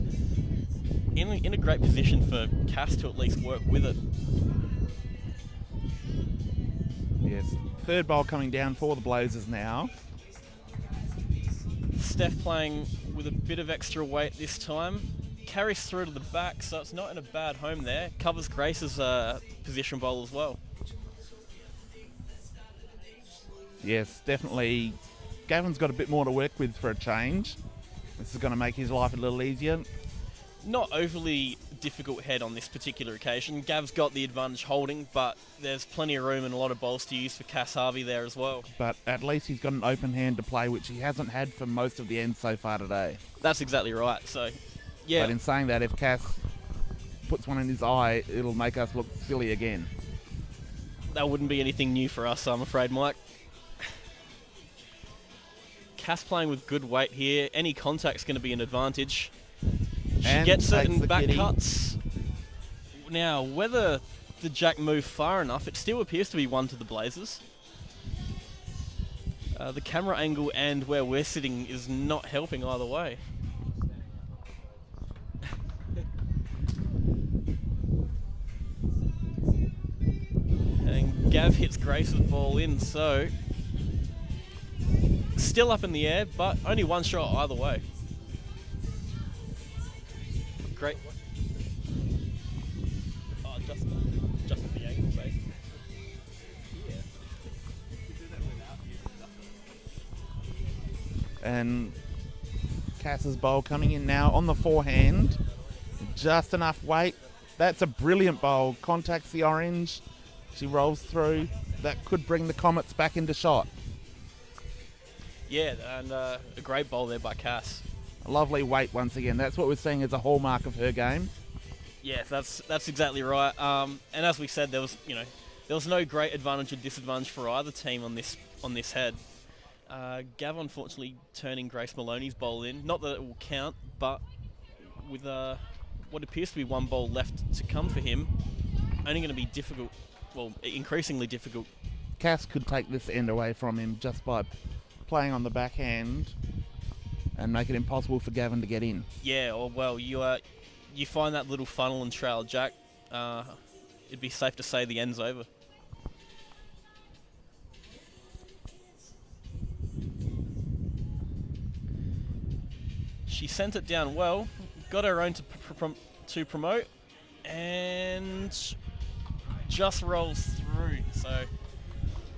in a great position for Cass to at least work with it. Yes. 3rd bowl coming down for the Blazers now. Steph playing with a bit of extra weight this time. Carries through to the back, so it's not in a bad home there. Covers Grace's position bowl as well. Yes, definitely. Gavin's got a bit more to work with for a change. This is going to make his life a little easier. Not overly difficult head on this particular occasion. Gav's got the advantage holding, but there's plenty of room and a lot of bowls to use for Cass Harvey there as well. But at least he's got an open hand to play, which he hasn't had for most of the ends so far today. That's exactly right. So, yeah. But in saying that, if Cass puts one in his eye, it'll make us look silly again. That wouldn't be anything new for us, I'm afraid, Mike. Cass playing with good weight here. Any contact's going to be an advantage. She gets it in back cuts. Now, whether the jack moved far enough, it still appears to be 1 to the Blazers. The camera angle and where we're sitting is not helping either way. And Gav hits Grace's ball in, so still up in the air, but only 1 shot either way. Great. Oh, just the angle, basically. Yeah. And Cass's bowl coming in now on the forehand. Just enough weight. That's a brilliant bowl. Contacts the orange. She rolls through. That could bring the Comets back into shot. Yeah, and a great bowl there by Cass. A lovely weight once again. That's what we're seeing as a hallmark of her game. Yeah, that's exactly right. And as we said, there was no great advantage or disadvantage for either team on this head. Gav unfortunately turning Grace Maloney's bowl in. Not that it will count, but with what appears to be 1 bowl left to come for him, only going to be difficult. Well, increasingly difficult. Cass could take this end away from him just by playing on the backhand and make it impossible for Gavin to get in. Yeah, or well, you find that little funnel and trail jack, it'd be safe to say the end's over. She sent it down well, got her own to promote, and just rolls through. So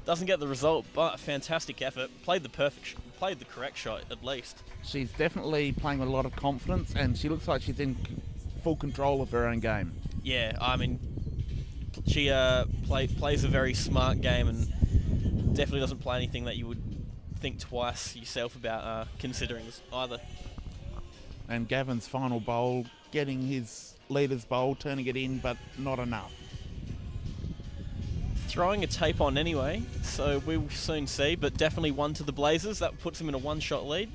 doesn't get the result, but a fantastic effort. Played the correct shot at least. She's definitely playing with a lot of confidence, and she looks like she's in full control of her own game. Yeah, I mean, she plays a very smart game and definitely doesn't play anything that you would think twice yourself about considering this either. And Gavin's final bowl, getting his leader's bowl, turning it in, but not enough. throwing a tape on anyway, so we'll soon see, but definitely one to the Blazers. That puts him in a one-shot lead.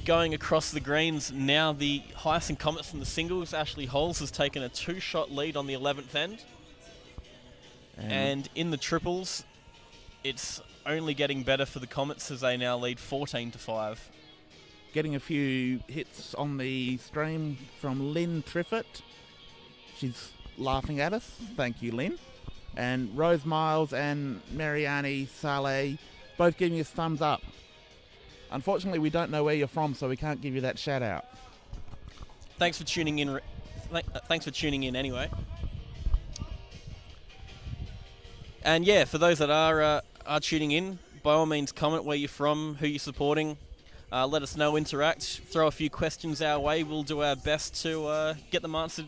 Going across the greens, now the Heysen Comets in the singles. Ashley Holes has taken a two-shot lead on the 11th end. And in the triples, it's only getting better for the Comets as they now lead 14-5. Getting a few hits on the stream from Lynn Triffett. She's laughing at us. Thank you, Lynn. And Rose Miles and Mariani Saleh both giving us thumbs up. Unfortunately, we don't know where you're from, so we can't give you that shout out. Thanks for tuning in. Thanks for tuning in anyway. And yeah, for those that are tuning in, by all means, comment where you're from, who you're supporting. Let us know, interact, throw a few questions our way. We'll do our best to get them answered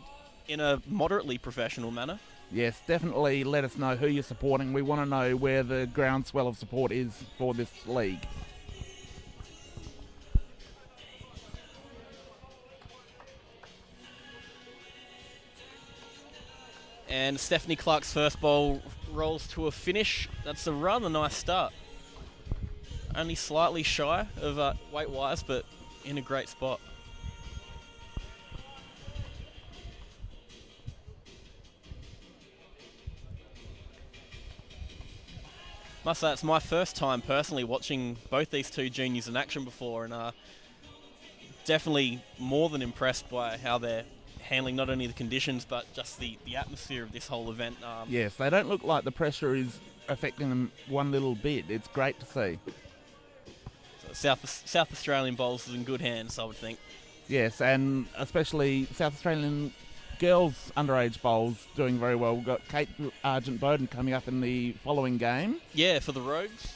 in a moderately professional manner. Yes, definitely let us know who you're supporting. We want to know where the groundswell of support is for this league. And Stephanie Clark's first bowl rolls to a finish. That's a rather nice start. Only slightly shy of weight-wise, but in a great spot. Must say, it's my first time personally watching both these two juniors in action before, and definitely more than impressed by how they're handling not only the conditions but just the atmosphere of this whole event. Yes, they don't look like the pressure is affecting them one little bit. It's great to see. So South Australian bowls is in good hands, I would think. Yes, and especially South Australian girls underage bowls doing very well. We've got Kate Argent-Bowden coming up in the following game. Yeah, for the Rogues.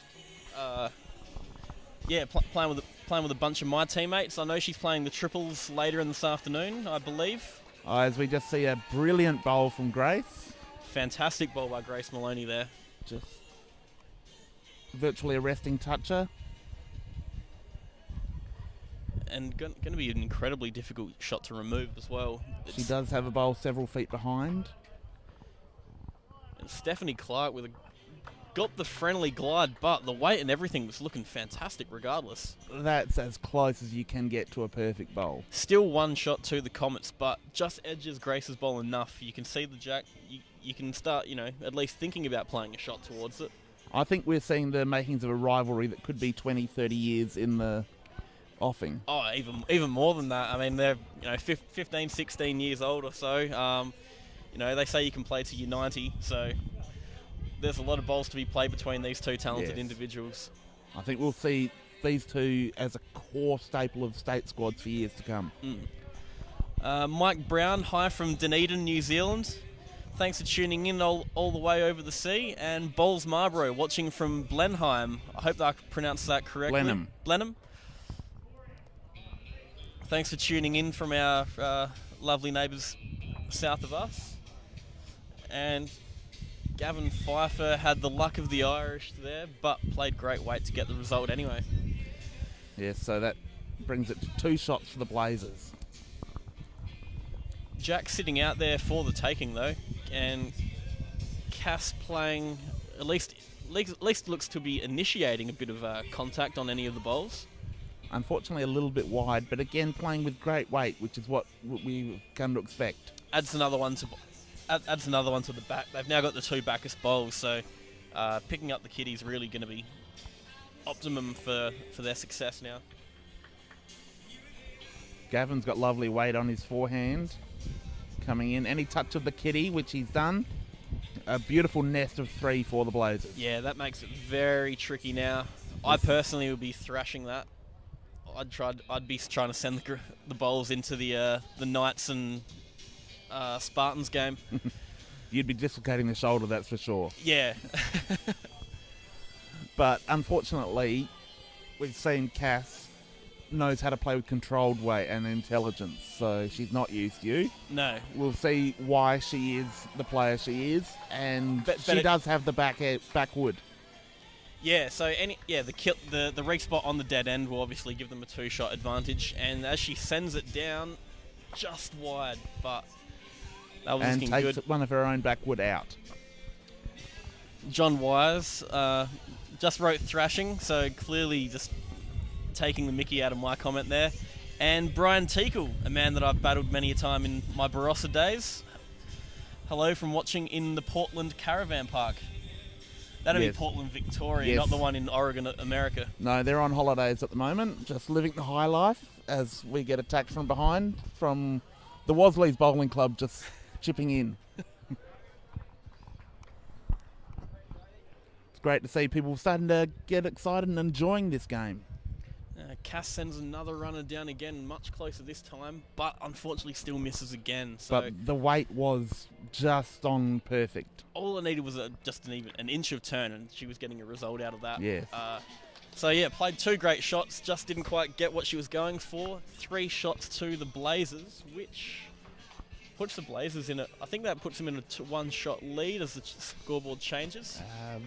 Playing with a bunch of my teammates. I know she's playing the triples later in this afternoon, I believe. As we just see a brilliant bowl from Grace. Fantastic bowl by Grace Maloney there. Just virtually a resting toucher. And going to be an incredibly difficult shot to remove as well. She does have a bowl several feet behind. And Stephanie Clark got the friendly glide, but the weight and everything was looking fantastic regardless. That's as close as you can get to a perfect bowl. Still one shot to the Comets, but just edges Grace's bowl enough. You can see the jack. You can start, at least thinking about playing a shot towards it. I think we're seeing the makings of a rivalry that could be 20, 30 years in the offing. Oh, even more than that. I mean, they're 15, 16 years old or so. They say you can play to your 90, so there's a lot of bowls to be played between these two talented individuals. I think we'll see these two as a core staple of state squads for years to come. Mike Brown, hi from Dunedin, New Zealand. Thanks for tuning in all the way over the sea. And Bowles Marlborough, watching from Blenheim. I hope that I pronounced that correctly. Blenheim. Thanks for tuning in from our lovely neighbours south of us. And Gavin Pfeiffer had the luck of the Irish there, but played great weight to get the result anyway. Yes, so that brings it to 2 shots for the Blazers. Jack sitting out there for the taking though, and Cass playing at least looks to be initiating a bit of contact on any of the bowls. Unfortunately a little bit wide, but again playing with great weight, which is what we come to expect. Adds another one to the back. They've now got the 2 backest bowls, so picking up the kiddies really going to be optimum for their success now. Gavin's got lovely weight on his forehand. Coming in, any touch of the kitty, which he's done. A beautiful nest of 3 for the Blazers. Yeah, that makes it very tricky now. I personally would be thrashing that. I'd be trying to send the bowls into the Knights and Spartans game. You'd be dislocating the shoulder, that's for sure. Yeah. But unfortunately, we've seen Cass knows how to play with controlled weight and intelligence, so she's not used to you. No. We'll see why she is the player she is, and she does have the backwood. Yeah, so the rig spot on the dead end will obviously give them a 2-shot advantage, and as she sends it down just wide, but that was looking good. And takes one of her own backwood out. John Wise just wrote thrashing, so clearly just taking the mickey out of my comment there. And Brian Teakle, a man that I've battled many a time in my Barossa days. Hello from watching in the Portland Caravan Park. That'd be Portland, Victoria, Yes. not the one in Oregon, America. No, they're on holidays at the moment, just living the high life as we get attacked from behind from the Wasleys Bowling Club just chipping in. It's great to see people starting to get excited and enjoying this game. Cass sends another runner down again, much closer this time, but unfortunately still misses again. So But the weight was just on perfect. all I needed was just an inch of turn, and she was getting a result out of that. Yes. So yeah, played 2 great shots, just didn't quite get what she was going for. 3 shots to the Blazers, which puts the Blazers in I think that puts them in a 1-shot lead as the scoreboard changes.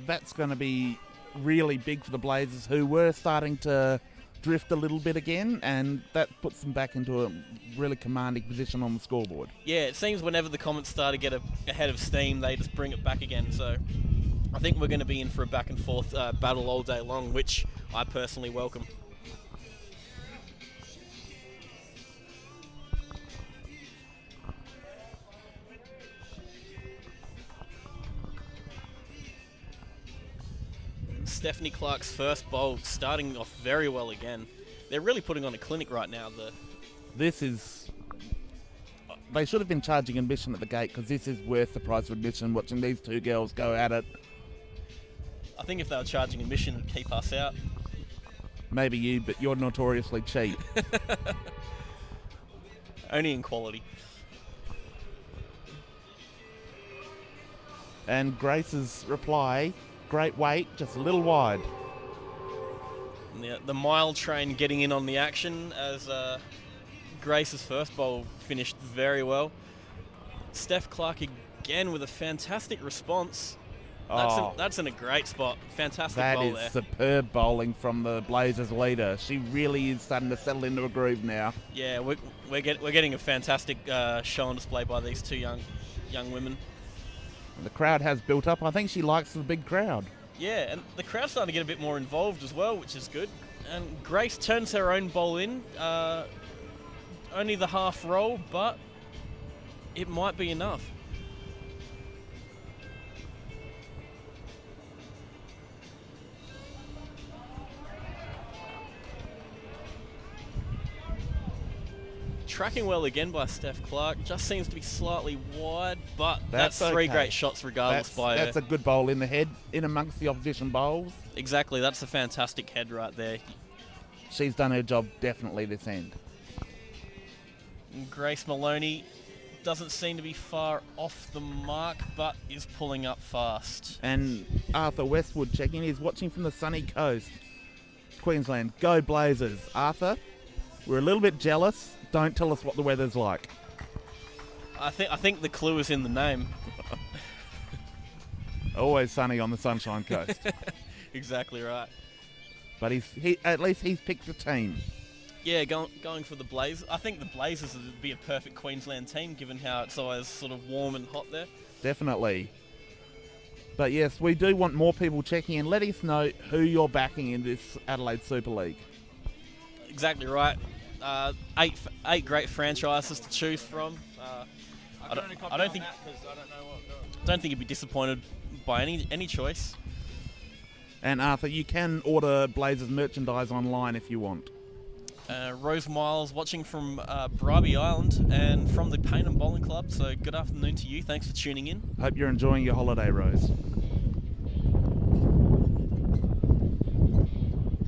That's going to be really big for the Blazers, who were starting to drift a little bit again, and that puts them back into a really commanding position on the scoreboard. Yeah, it seems whenever the Comets start to get ahead of steam, they just bring it back again. So I think we're going to be in for a back and forth battle all day long, which I personally welcome. Stephanie Clark's first bowl starting off very well again. They're really putting on a clinic right now. This is... They should have been charging admission at the gate, because this is worth the price of admission, watching these 2 girls go at it. I think if they were charging admission, it'd keep us out. Maybe you, but you're notoriously cheap. Only in quality. And Grace's reply, great weight, just a little wide. And the mile train getting in on the action as Grace's first bowl finished very well. Steph Clark again with a fantastic response. That's in a great spot. Fantastic bowl there. That is superb bowling from the Blazers leader. She really is starting to settle into a groove now. Yeah, we're getting a fantastic show on display by these 2 young women. The crowd has built up. I think she likes the big crowd. Yeah, and the crowd's starting to get a bit more involved as well, which is good. And Grace turns her own bowl in. Only the half roll, but it might be enough. Tracking well again by Steph Clark. Just seems to be slightly wide, but that's 3 great shots regardless by her. That's a good bowl in the head, in amongst the opposition bowls. Exactly, that's a fantastic head right there. She's done her job definitely this end. And Grace Maloney doesn't seem to be far off the mark, but is pulling up fast. And Arthur Westwood checking. He's watching from the sunny coast. Queensland, go Blazers. Arthur, we're a little bit jealous. Don't tell us what the weather's like. I think the clue is in the name. Always sunny on the Sunshine Coast. Exactly right. But at least he's picked a team. Yeah, going for the Blazers. I think the Blazers would be a perfect Queensland team, given how it's always sort of warm and hot there. Definitely. But yes, we do want more people checking in. Let us know who you're backing in this Adelaide Super League. Exactly right. 8 great franchises to choose from. I don't think I don't think you'd be disappointed by any choice. And Arthur, you can order Blazers merchandise online if you want. Rose Miles watching from Bribie Island and from the Paynham Bowling Club. So good afternoon to you. Thanks for tuning in. Hope you're enjoying your holiday, Rose.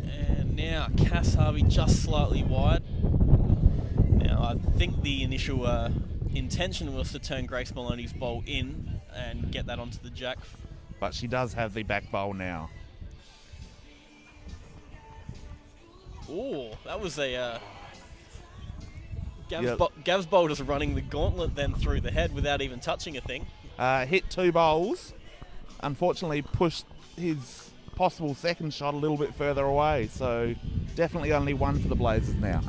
And now Cass Harvey just slightly wide. Now I think the initial intention was to turn Grace Maloney's bowl in and get that onto the jack. But she does have the back bowl now. Oh, that was a... Gav's bowl just running the gauntlet then through the head without even touching a thing. Hit 2 bowls. Unfortunately pushed his possible second shot a little bit further away. So definitely only 1 for the Blazers now.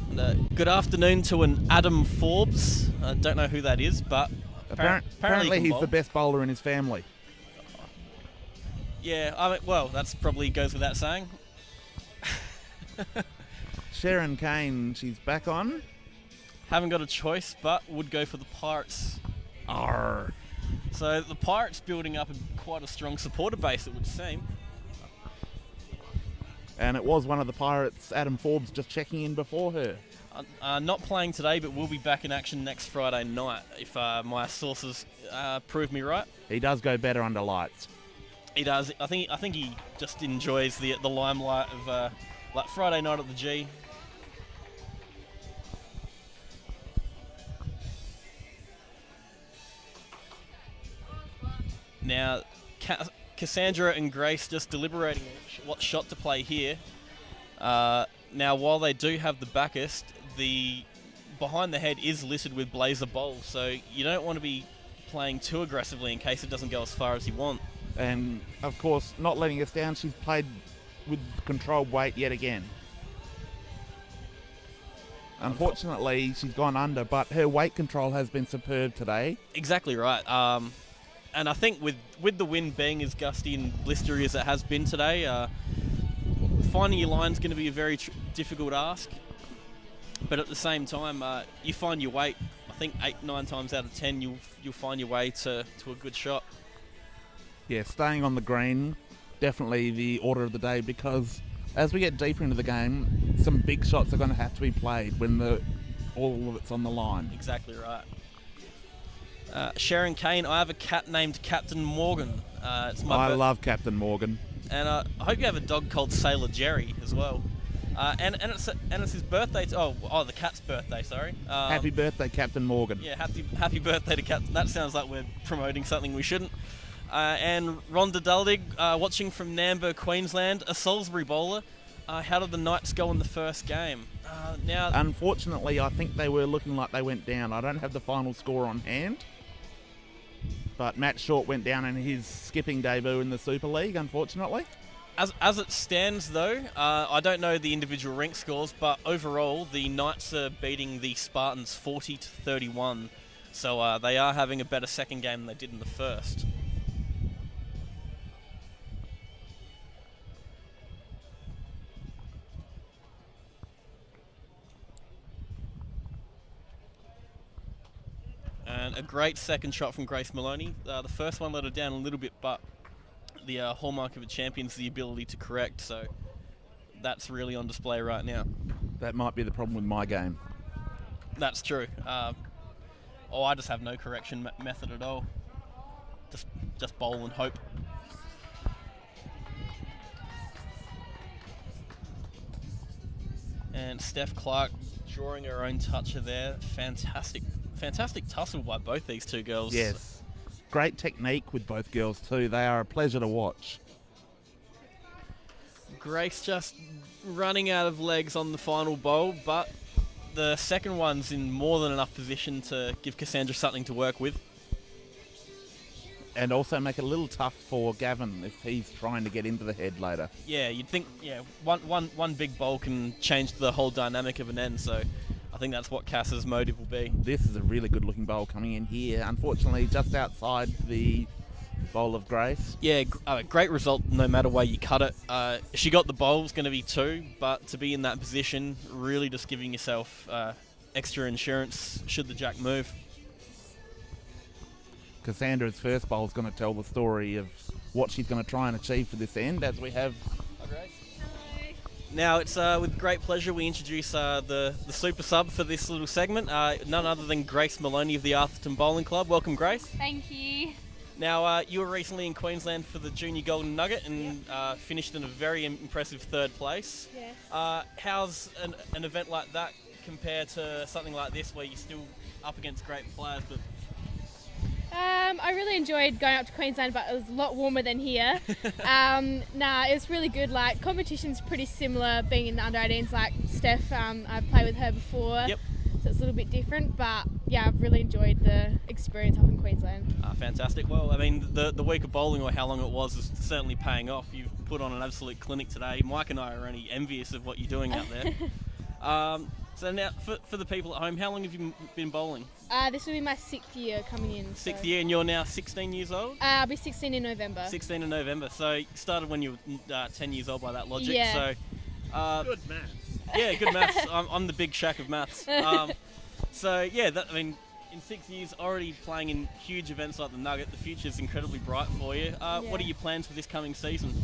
Good afternoon to an Adam Forbes. I don't know who that is, but apparently he's the best bowler in his family. Yeah, I mean, well, that's probably goes without saying. Sharon Kane, she's back on. Haven't got a choice, but would go for the Pirates. Arr. So the Pirates building up quite a strong supporter base, it would seem. And it was one of the Pirates, Adam Forbes, just checking in before her. Not playing today, but will be back in action next Friday night if my sources prove me right. He does go better under lights. He does. I think he just enjoys the limelight of like Friday night at the G. Now, Cassandra and Grace just deliberating what shot to play here. Now, while they do have the backest, the behind the head is littered with Blazer bowls, so you don't want to be playing too aggressively in case it doesn't go as far as you want. And, of course, not letting us down, she's played with controlled weight yet again. Unfortunately, she's gone under, but her weight control has been superb today. Exactly right. And I think with the wind being as gusty and blistery as it has been today, finding your line's going to be a very difficult ask. But at the same time, you find your weight. I think 8-9 times out of 10, you'll find your way to a good shot. Yeah, staying on the green, definitely the order of the day, because as we get deeper into the game, some big shots are going to have to be played when all of it's on the line. Exactly right. Sharon Kane, I have a cat named Captain Morgan. I love Captain Morgan. And I hope you have a dog called Sailor Jerry as well. And it's his birthday. The cat's birthday. Sorry. Happy birthday, Captain Morgan. Yeah, happy birthday to Captain. That sounds like we're promoting something we shouldn't. And Rhonda Duldig, watching from Nambour, Queensland, a Salisbury bowler. How did the Knights go in the first game? Now, unfortunately, I think they were looking like they went down. I don't have the final score on hand. But Matt Short went down in his skipping debut in the Super League, unfortunately. As it stands, though, I don't know the individual rank scores, but overall, the Knights are beating the Spartans 40-31. So they are having a better second game than they did in the first. And a great second shot from Grace Maloney. The first one let her down a little bit, but the hallmark of a champion is the ability to correct, so that's really on display right now. That might be the problem with my game. That's true. I just have no correction method at all. Just bowl and hope. And Steph Clark drawing her own toucher there. Fantastic tussle by both these two girls. Yes. Great technique with both girls too. They are a pleasure to watch. Grace just running out of legs on the final bowl, but the second one's in more than enough position to give Cassandra something to work with. And also make it a little tough for Gavin if he's trying to get into the head later. Yeah, you'd think one big bowl can change the whole dynamic of an end, so I think that's what Cass's motive will be. This is a really good looking bowl coming in here. Unfortunately, just outside the bowl of Grace. Yeah, great result no matter way you cut it. She got the bowl, was going to be 2, but to be in that position, really just giving yourself extra insurance should the jack move. Cassandra's first bowl is going to tell the story of what she's going to try and achieve for this end, as we have. Hi, Grace. Hi. Now it's with great pleasure we introduce the super sub for this little segment, none other than Grace Maloney of the Arthurton Bowling Club. Welcome, Grace. Thank you. Now you were recently in Queensland for the Junior Golden Nugget and finished in a very impressive 3rd place. Yes. How's an event like that compare to something like this where you're still up against great players? But I really enjoyed going up to Queensland, but it was a lot warmer than here. It's really good. Like, competition's pretty similar being in the under-18s. Like Steph, I've played with her before. Yep. So it's a little bit different, but yeah, I've really enjoyed the experience up in Queensland. Fantastic. Well, I mean, the week of bowling, or how long it was, is certainly paying off. You've put on an absolute clinic today. Mike and I are only envious of what you're doing out there. So now, for the people at home, how long have you been bowling? This will be my 6th year coming in. Sixth year, and you're now 16 years old? I'll be 16 in November. 16 in November. So you started when you were 10 years old by that logic. Yeah. So, Good maths. yeah, good maths. I'm the big shack of maths. So, yeah, in 6 years, already playing in huge events like the Nugget, the future's incredibly bright for you. What are your plans for this coming season?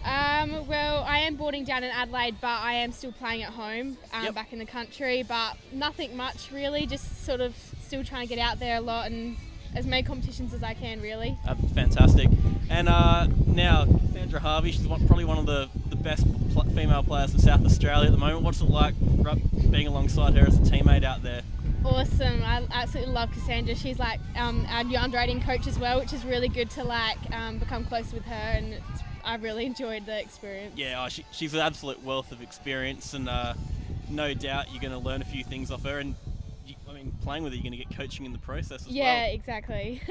Well, I am boarding down in Adelaide, but I am still playing at home, back in the country, but nothing much really, just sort of still trying to get out there a lot and as many competitions as I can, really. Fantastic. And now, Cassandra Harvey, she's probably one of the best female players in South Australia at the moment. What's it like being alongside her as a teammate out there? Awesome. I absolutely love Cassandra. She's like our new under-18 coach as well, which is really good to become close with her, and I really enjoyed the experience. Yeah, she's an absolute wealth of experience, and no doubt you're going to learn a few things off her. And playing with her, you're going to get coaching in the process as well. Yeah, exactly.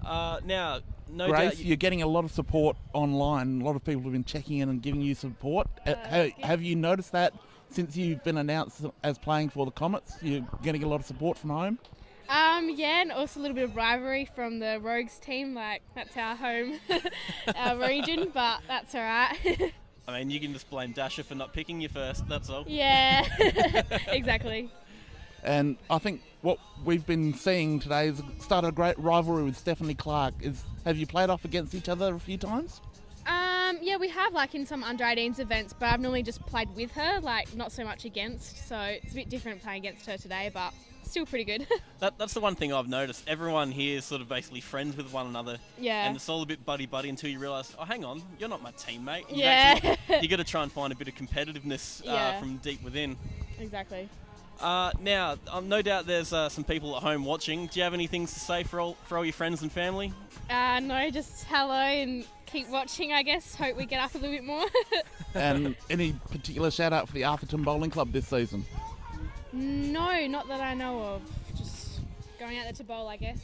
Now, no Grace, doubt you're getting a lot of support online. A lot of people have been checking in and giving you support. Have you noticed that since you've been announced as playing for the Comets? You're getting a lot of support from home? Yeah, and also a little bit of rivalry from the Rogues team. That's our home our region, but that's all right. You can just blame Dasher for not picking you first, that's all. Yeah, exactly. And I think what we've been seeing today is start a great rivalry with Stephanie Clark. Have you played off against each other a few times? Yeah, we have in some under-18s events, but I've normally just played with her, not so much against. So it's a bit different playing against her today, but still pretty good. That's the one thing I've noticed. Everyone here is sort of basically friends with one another. Yeah. And it's all a bit buddy-buddy until you realise, oh, hang on, you're not my teammate. Yeah. You got to try and find a bit of competitiveness from deep within. Exactly. Now, no doubt there's some people at home watching. Do you have any things to say for all your friends and family? No, just hello and keep watching, I guess. Hope we get up a little bit more. And any particular shout-out for the Atherton Bowling Club this season? No, not that I know of. Just going out there to bowl, I guess.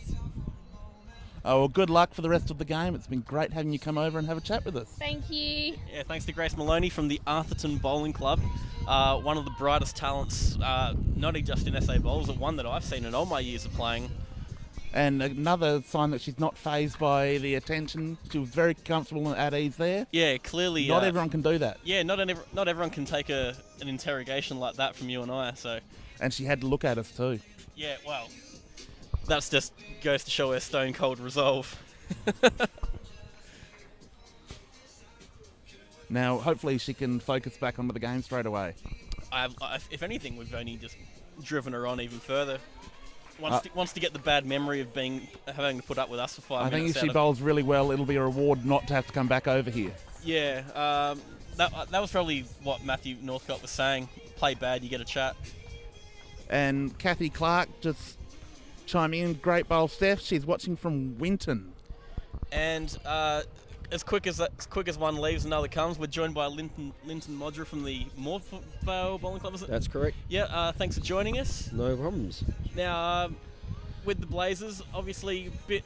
Oh, well, good luck for the rest of the game. It's been great having you come over and have a chat with us. Thank you. Yeah, thanks to Grace Maloney from the Atherton Bowling Club. One of the brightest talents, not only just in SA Bowls, but one that I've seen in all my years of playing. And another sign that she's not fazed by the attention. She was very comfortable and at ease there. Yeah, clearly. Not everyone can do that. Yeah, not everyone can take an interrogation like that from you and I. So. And she had to look at us too. Yeah, well, that's just goes to show her stone cold resolve. Now, hopefully she can focus back onto the game straight away. If anything, we've only just driven her on even further. Wants to get the bad memory of having to put up with us for 5 minutes. I think if she bowls really well, it'll be a reward not to have to come back over here. Yeah, that was probably what Matthew Northcott was saying. Play bad, you get a chat. And Kathy Clark just chiming in. Great bowl, Steph. She's watching from Winton. And as quick as one leaves, another comes. We're joined by Linton Modra from the Morphvale Bowling Club. Is it? That's correct. Yeah. Thanks for joining us. No problems. Now, with the Blazers, obviously bit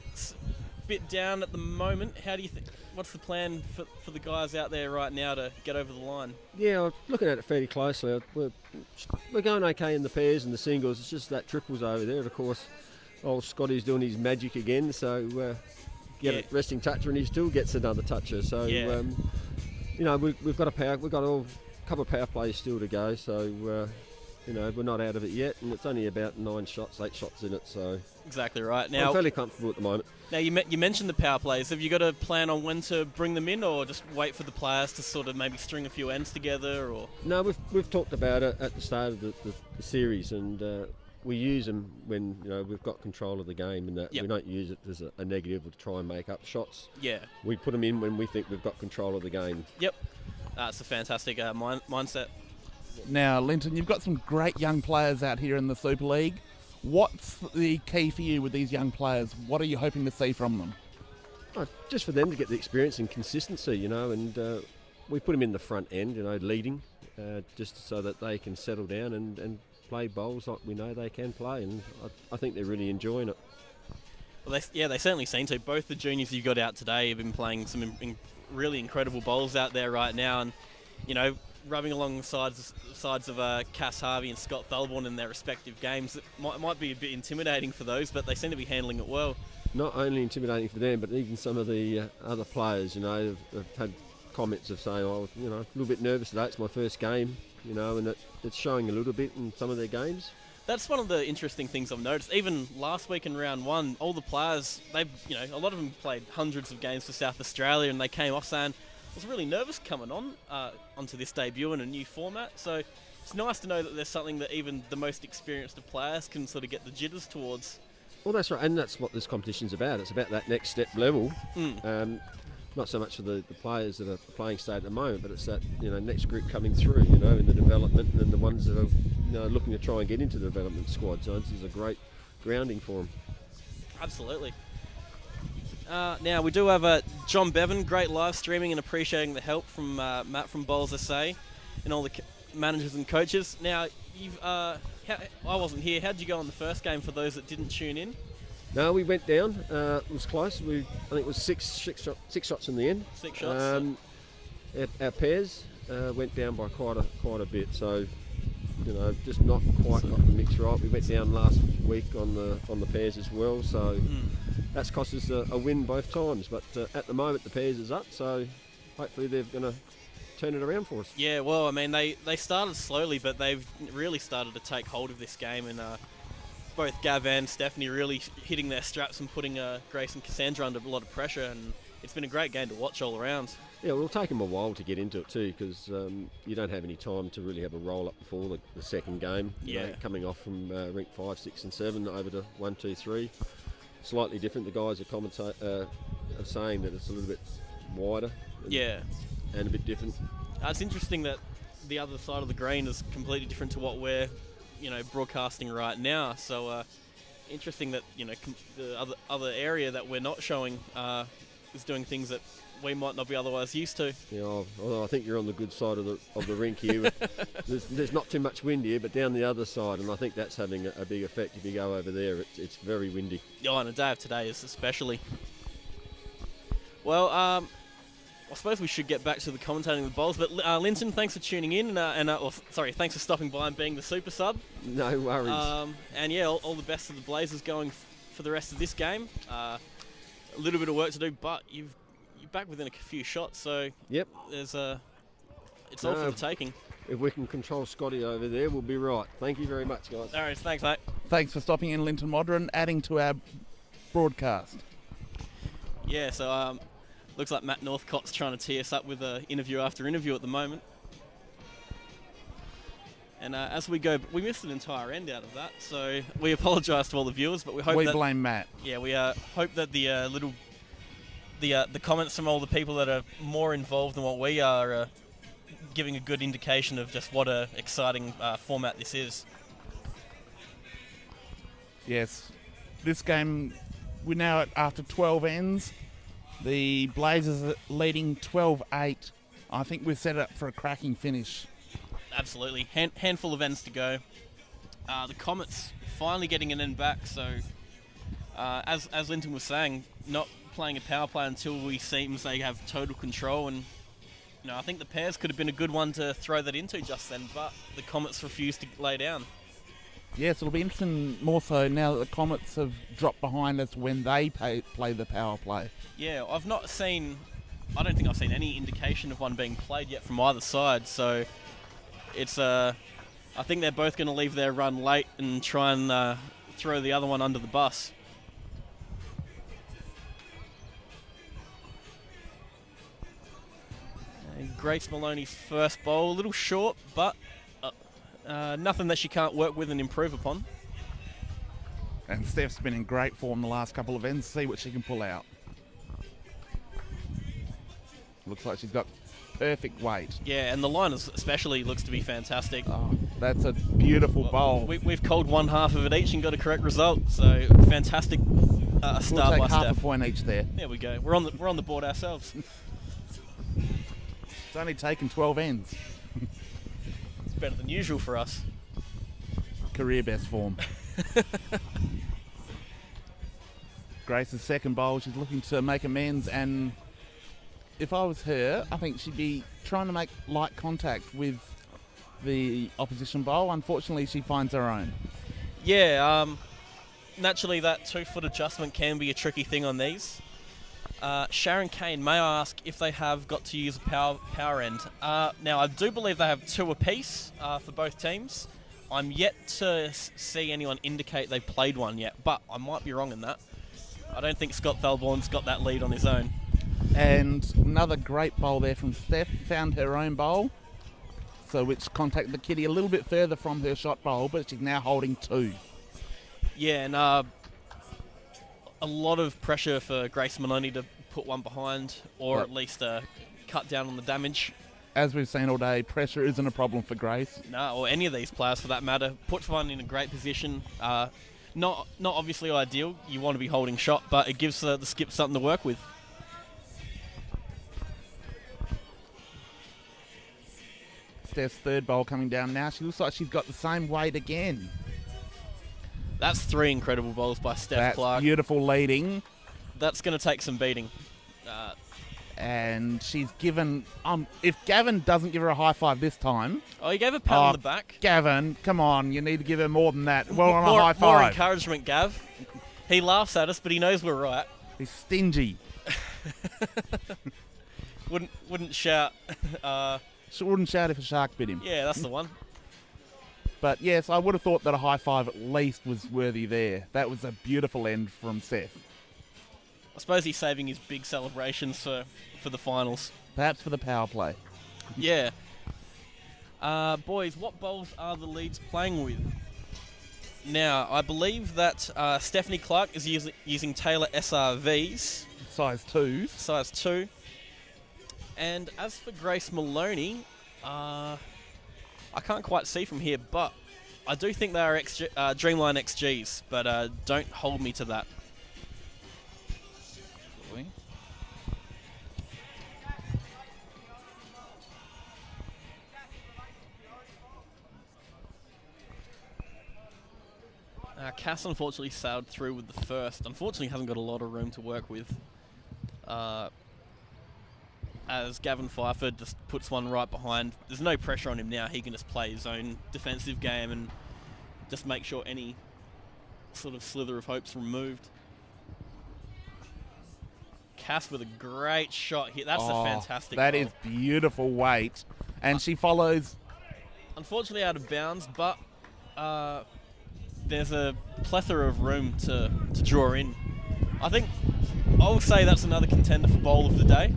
down at the moment. How do you think? What's the plan for the guys out there right now to get over the line? Yeah, I'm looking at it fairly closely. We're going okay in the pairs and the singles. It's just that triples over there. And of course, old Scotty's doing his magic again. So a resting toucher, and he still gets another toucher. So we've got a couple of power plays still to go. So we're not out of it yet, and it's only about 8 shots in it. So exactly right. Now I'm fairly comfortable at the moment. Now you mentioned the power plays. Have you got a plan on when to bring them in, or just wait for the players to sort of maybe string a few ends together? Or no, we've talked about it at the start of the series, and we use them when we've got control of the game, and that we don't use it as a negative to try and make up shots. Yeah, we put them in when we think we've got control of the game. Yep, it's a fantastic mindset. Now, Linton, you've got some great young players out here in the Super League. What's the key for you with these young players? What are you hoping to see from them? Just for them to get the experience and consistency, and we put them in the front end, leading, just so that they can settle down and play bowls like we know they can play, and I think they're really enjoying it. Well, they certainly seem to. Both the juniors you've got out today have been playing some really incredible bowls out there right now, and rubbing along the sides of Cass Harvey and Scott Thelborn in their respective games. It might be a bit intimidating for those, but they seem to be handling it well. Not only intimidating for them, but even some of the other players, have had comments of saying, "Oh, a little bit nervous today. It's my first game," and it's showing a little bit in some of their games. That's one of the interesting things I've noticed. Even last week in round one, all the players, a lot of them played hundreds of games for South Australia, and they came off saying, I was really nervous coming onto this debut in a new format. So it's nice to know that there's something that even the most experienced of players can sort of get the jitters towards. Well, that's right, and that's what this competition's about. It's about that next step level. Not so much for the players that are playing state at the moment, but it's that next group coming through, in the development, and then the ones that are looking to try and get into the development squad. So this is a great grounding for them. Absolutely. Now we do have John Bevan, great live streaming and appreciating the help from Matt from Bowls SA and all the managers and coaches. Now I wasn't here. How did you go on the first game for those that didn't tune in? No, we went down. It was close. I think it was six shots in the end. 6 shots. Our pairs went down by quite a bit. So, just not quite got the mix right. We went down last week on the pairs as well. So that's cost us a win both times. But at the moment the pairs is up. So hopefully they're going to turn it around for us. Yeah. Well, I mean they started slowly, but they've really started to take hold of this game and. Both Gav and Stephanie really hitting their straps and putting Grace and Cassandra under a lot of pressure, and it's been a great game to watch all around. Yeah, well, it'll take them a while to get into it too, because you don't have any time to really have a roll up before the second game. Coming off from rink 5, 6 and 7 over to 1, 2, 3. Slightly different. The guys are saying that it's a little bit wider. And a bit different. It's interesting that the other side of the green is completely different to what we're broadcasting right now. So interesting that the other area that we're not showing is doing things that we might not be otherwise used to. Yeah, although I think you're on the good side of the rink here. There's not too much wind here, but down the other side, and I think that's having a big effect. If you go over there, it's very windy. And a day of today is especially. Well, I suppose we should get back to the commentating of the bowls, but Linton, thanks for tuning in, thanks for stopping by and being the super sub. No worries. And yeah, all the best to the Blazers going for the rest of this game. A little bit of work to do, but you're back within a few shots, so yep. It's all for the taking. If we can control Scotty over there, we'll be right. Thank you very much, guys. All right, thanks, mate. Thanks for stopping in, Linton Modron, adding to our broadcast. Yeah, so looks like Matt Northcott's trying to tee us up with interview after interview at the moment. And as we go, we missed an entire end out of that, so we apologise to all the viewers, but we hope we blame Matt. Yeah, we hope that the the comments from all the people that are more involved than what we are giving a good indication of just what a exciting format this is. Yes, this game, we're now after 12 ends. The Blazers are leading 12-8. I think we're set up for a cracking finish. Absolutely. Handful of ends to go. The Comets finally getting an end back. So, as Linton was saying, not playing a power play until we seems they have total control. And I think the pairs could have been a good one to throw that into just then, but the Comets refused to lay down. Yes, it'll be interesting more so now that the Comets have dropped behind us when they play the power play. Yeah, I don't think I've seen any indication of one being played yet from either side, so it's I think they're both going to leave their run late and try and throw the other one under the bus. And Grace Maloney's first bowl, a little short, but nothing that she can't work with and improve upon. And Steph's been in great form the last couple of ends. See what she can pull out. Looks like she's got perfect weight. Yeah, and the line especially looks to be fantastic. Oh, that's a beautiful bowl. We've called one half of it each and got a correct result. So fantastic start by Steph. We'll take half a point each there. There we go. We're on the board ourselves. It's only taken 12 ends. It's better than usual for us. Career best form. Grace's second bowl, she's looking to make amends and if I was her, I think she'd be trying to make light contact with the opposition bowl. Unfortunately, she finds her own. Yeah, naturally that 2-foot adjustment can be a tricky thing on these. Sharon Kane, may I ask if they have got to use a power end? Now, I do believe they have 2 apiece for both teams. I'm yet to see anyone indicate they've played one yet, but I might be wrong in that. I don't think Scott Thelborn's got that lead on his own. And another great bowl there from Steph. Found her own bowl, so which contacted the kitty a little bit further from her shot bowl, but she's now holding 2. Yeah, and a lot of pressure for Grace Maloney to put one behind, or at least cut down on the damage. As we've seen all day, pressure isn't a problem for Grace. No, or any of these players for that matter. Puts one in a great position. Not obviously ideal. You want to be holding shot, but it gives the skip something to work with. Steph's third bowl coming down now. She looks like she's got the same weight again. That's 3 incredible bowls by Steph Clark. Beautiful leading. That's going to take some beating. And she's given... if Gavin doesn't give her a high five this time... Oh, he gave a pat on the back. Gavin, come on. You need to give her more than that. Well, on a more, high five. More encouragement, Gav. He laughs at us, but he knows we're right. He's stingy. Wouldn't shout. She wouldn't shout if a shark bit him. Yeah, that's the one. But yes, I would have thought that a high five at least was worthy there. That was a beautiful end from Seth. I suppose he's saving his big celebrations for the finals. Perhaps for the power play. Yeah. Boys, what bowls are the Leeds playing with? Now, I believe that Stephanie Clark is using Taylor SRVs. Size 2s. Size 2. And as for Grace Maloney, I can't quite see from here, but I do think they are Dreamline XGs, but don't hold me to that. Cass unfortunately sailed through with the first. Unfortunately hasn't got a lot of room to work with. As Gavin Pfeiffer just puts one right behind. There's no pressure on him now. He can just play his own defensive game and just make sure any sort of slither of hope's removed. Cass with a great shot here. That's a fantastic That goal. is beautiful weight. And she follows... Unfortunately out of bounds, but there's a plethora of room to draw in. I think I'll say that's another contender for bowl of the day.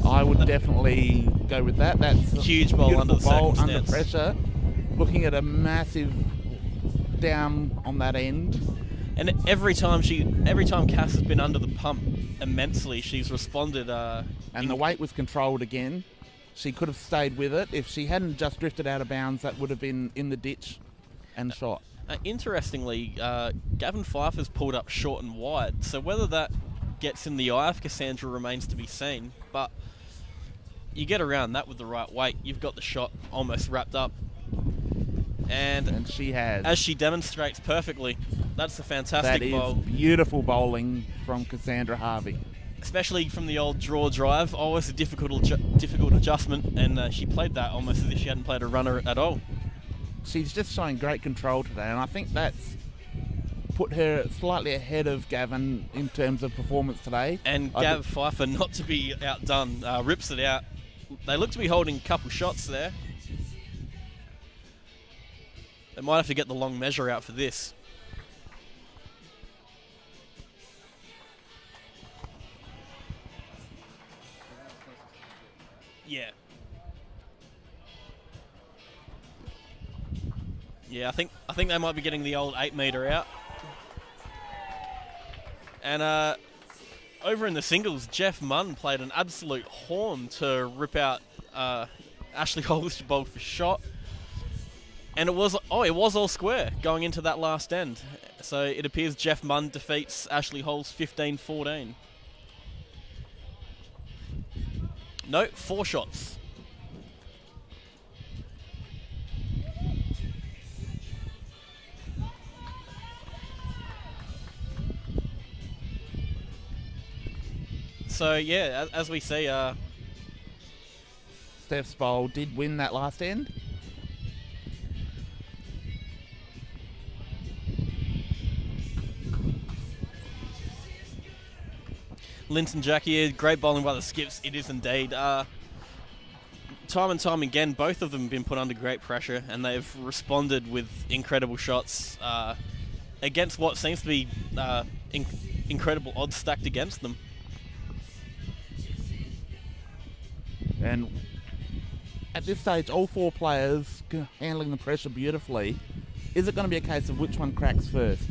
I would definitely go with that. That's a huge bowl under the bowl circumstance. Under pressure. Looking at a massive down on that end. And every time Cass has been under the pump immensely, she's responded. And the weight was controlled again. She could have stayed with it. If she hadn't just drifted out of bounds, that would have been in the ditch and shot. Interestingly, Gavin Pfeiffer's pulled up short and wide, so whether that gets in the eye of Cassandra remains to be seen. But you get around that with the right weight, you've got the shot almost wrapped up. And she has. As she demonstrates perfectly, that's a fantastic bowl. That is beautiful bowling from Cassandra Harvey. Especially from the old draw drive, always a difficult adjustment, and she played that almost as if she hadn't played a runner at all. She's just showing great control today, and I think that's put her slightly ahead of Gavin in terms of performance today. And Gav Pfeiffer, not to be outdone, rips it out. They look to be holding a couple shots there. They might have to get the long measure out for this. Yeah. Yeah, I think they might be getting the old 8 metre out. And over in the singles, Jeff Munn played an absolute horn to rip out Ashley Hol's bowl for shot. And it was all square going into that last end. So it appears Jeff Munn defeats Ashley Hol's 15-14. No, 4 shots. So yeah, as we see, Steph's bowl did win that last end. Linton Jack here, great bowling by the Skips. It is indeed. Time and time again, both of them have been put under great pressure, and they've responded with incredible shots against what seems to be incredible odds stacked against them. And at this stage, all 4 players handling the pressure beautifully. Is it going to be a case of which one cracks first?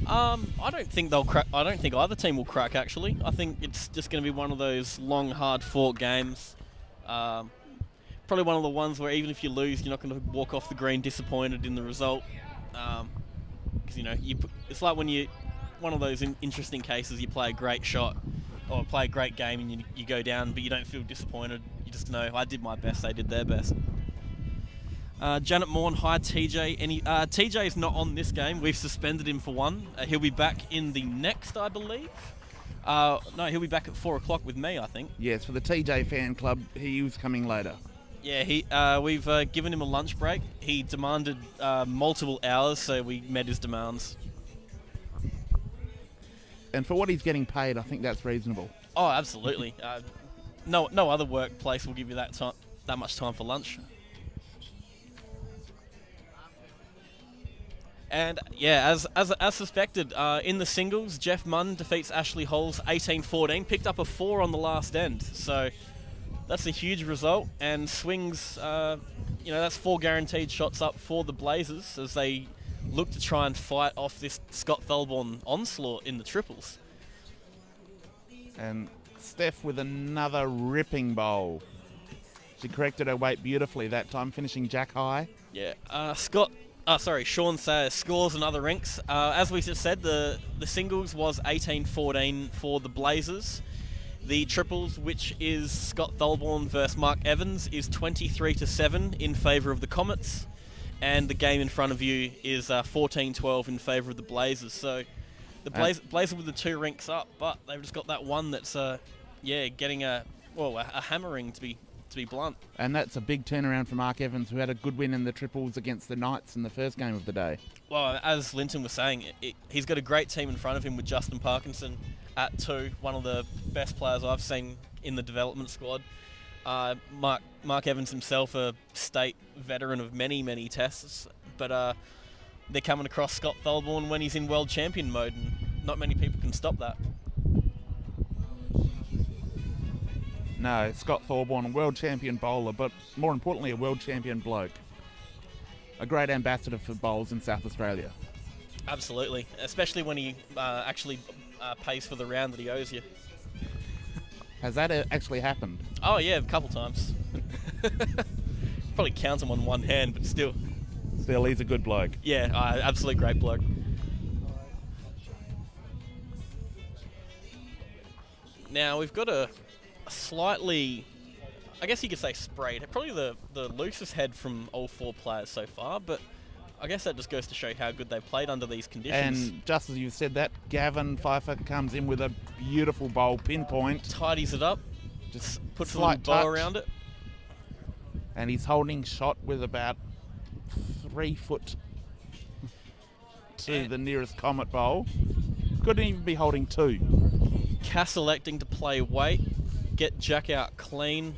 I don't think they'll crack. I don't think either team will crack. Actually, I think it's just going to be one of those long, hard-fought games. Probably one of the ones where even if you lose, you're not going to walk off the green disappointed in the result. Because it's like when one of those interesting cases. You play a great shot or play a great game, and you go down, but you don't feel disappointed. You just know I did my best. They did their best. Janet Morn, hi TJ. TJ is not on this game. We've suspended him for one. He'll be back in the next, I believe. No, he'll be back at 4 o'clock with me, I think. Yes, for the TJ fan club, he was coming later. Yeah, we've given him a lunch break. He demanded multiple hours, so we met his demands. And for what he's getting paid, I think that's reasonable. Oh, absolutely. No other workplace will give you that much time for lunch. And yeah, as suspected, in the singles, Jeff Munn defeats Ashley Holes 18-14, picked up a 4 on the last end. So that's a huge result, and swings, that's 4 guaranteed shots up for the Blazers as they look to try and fight off this Scott Thelborn onslaught in the triples. And Steph with another ripping bowl. She corrected her weight beautifully that time, finishing jack high. Yeah, Sean Sayers scores another rinks. As we just said, the singles was 18-14 for the Blazers. The triples, which is Scott Thelborn versus Mark Evans, is 23-7 in favour of the Comets. And the game in front of you is 14-12 in favour of the Blazers. So the Blazers with the 2 rinks up, but they've just got that one that's getting a hammering to be blunt. And that's a big turnaround for Mark Evans, who had a good win in the triples against the Knights in the first game of the day. Well, as Linton was saying, he's got a great team in front of him with Justin Parkinson at 2, one of the best players I've seen in the development squad. Mark Evans himself, a state veteran of many, many tests, but they're coming across Scott Thelborn when he's in world champion mode, and not many people can stop that. No, Scott Thorborn, a world champion bowler, but more importantly, a world champion bloke. A great ambassador for bowls in South Australia. Absolutely, especially when he actually pays for the round that he owes you. Has that actually happened? Oh yeah, a couple times. Probably count him on one hand, but still. Still, he's a good bloke. Yeah, absolutely great bloke. Now we've got a slightly, I guess you could say sprayed, probably the loosest head from all 4 players so far, but I guess that just goes to show how good they played under these conditions. And just as you said that, Gavin Pfeiffer comes in with a beautiful bowl, pinpoint. Tidies it up, just puts a little Slight bow touch. around it. And he's holding shot with about 3 foot to the nearest Comet bowl. Couldn't even be holding 2. Cass electing to play weight, get Jack out clean,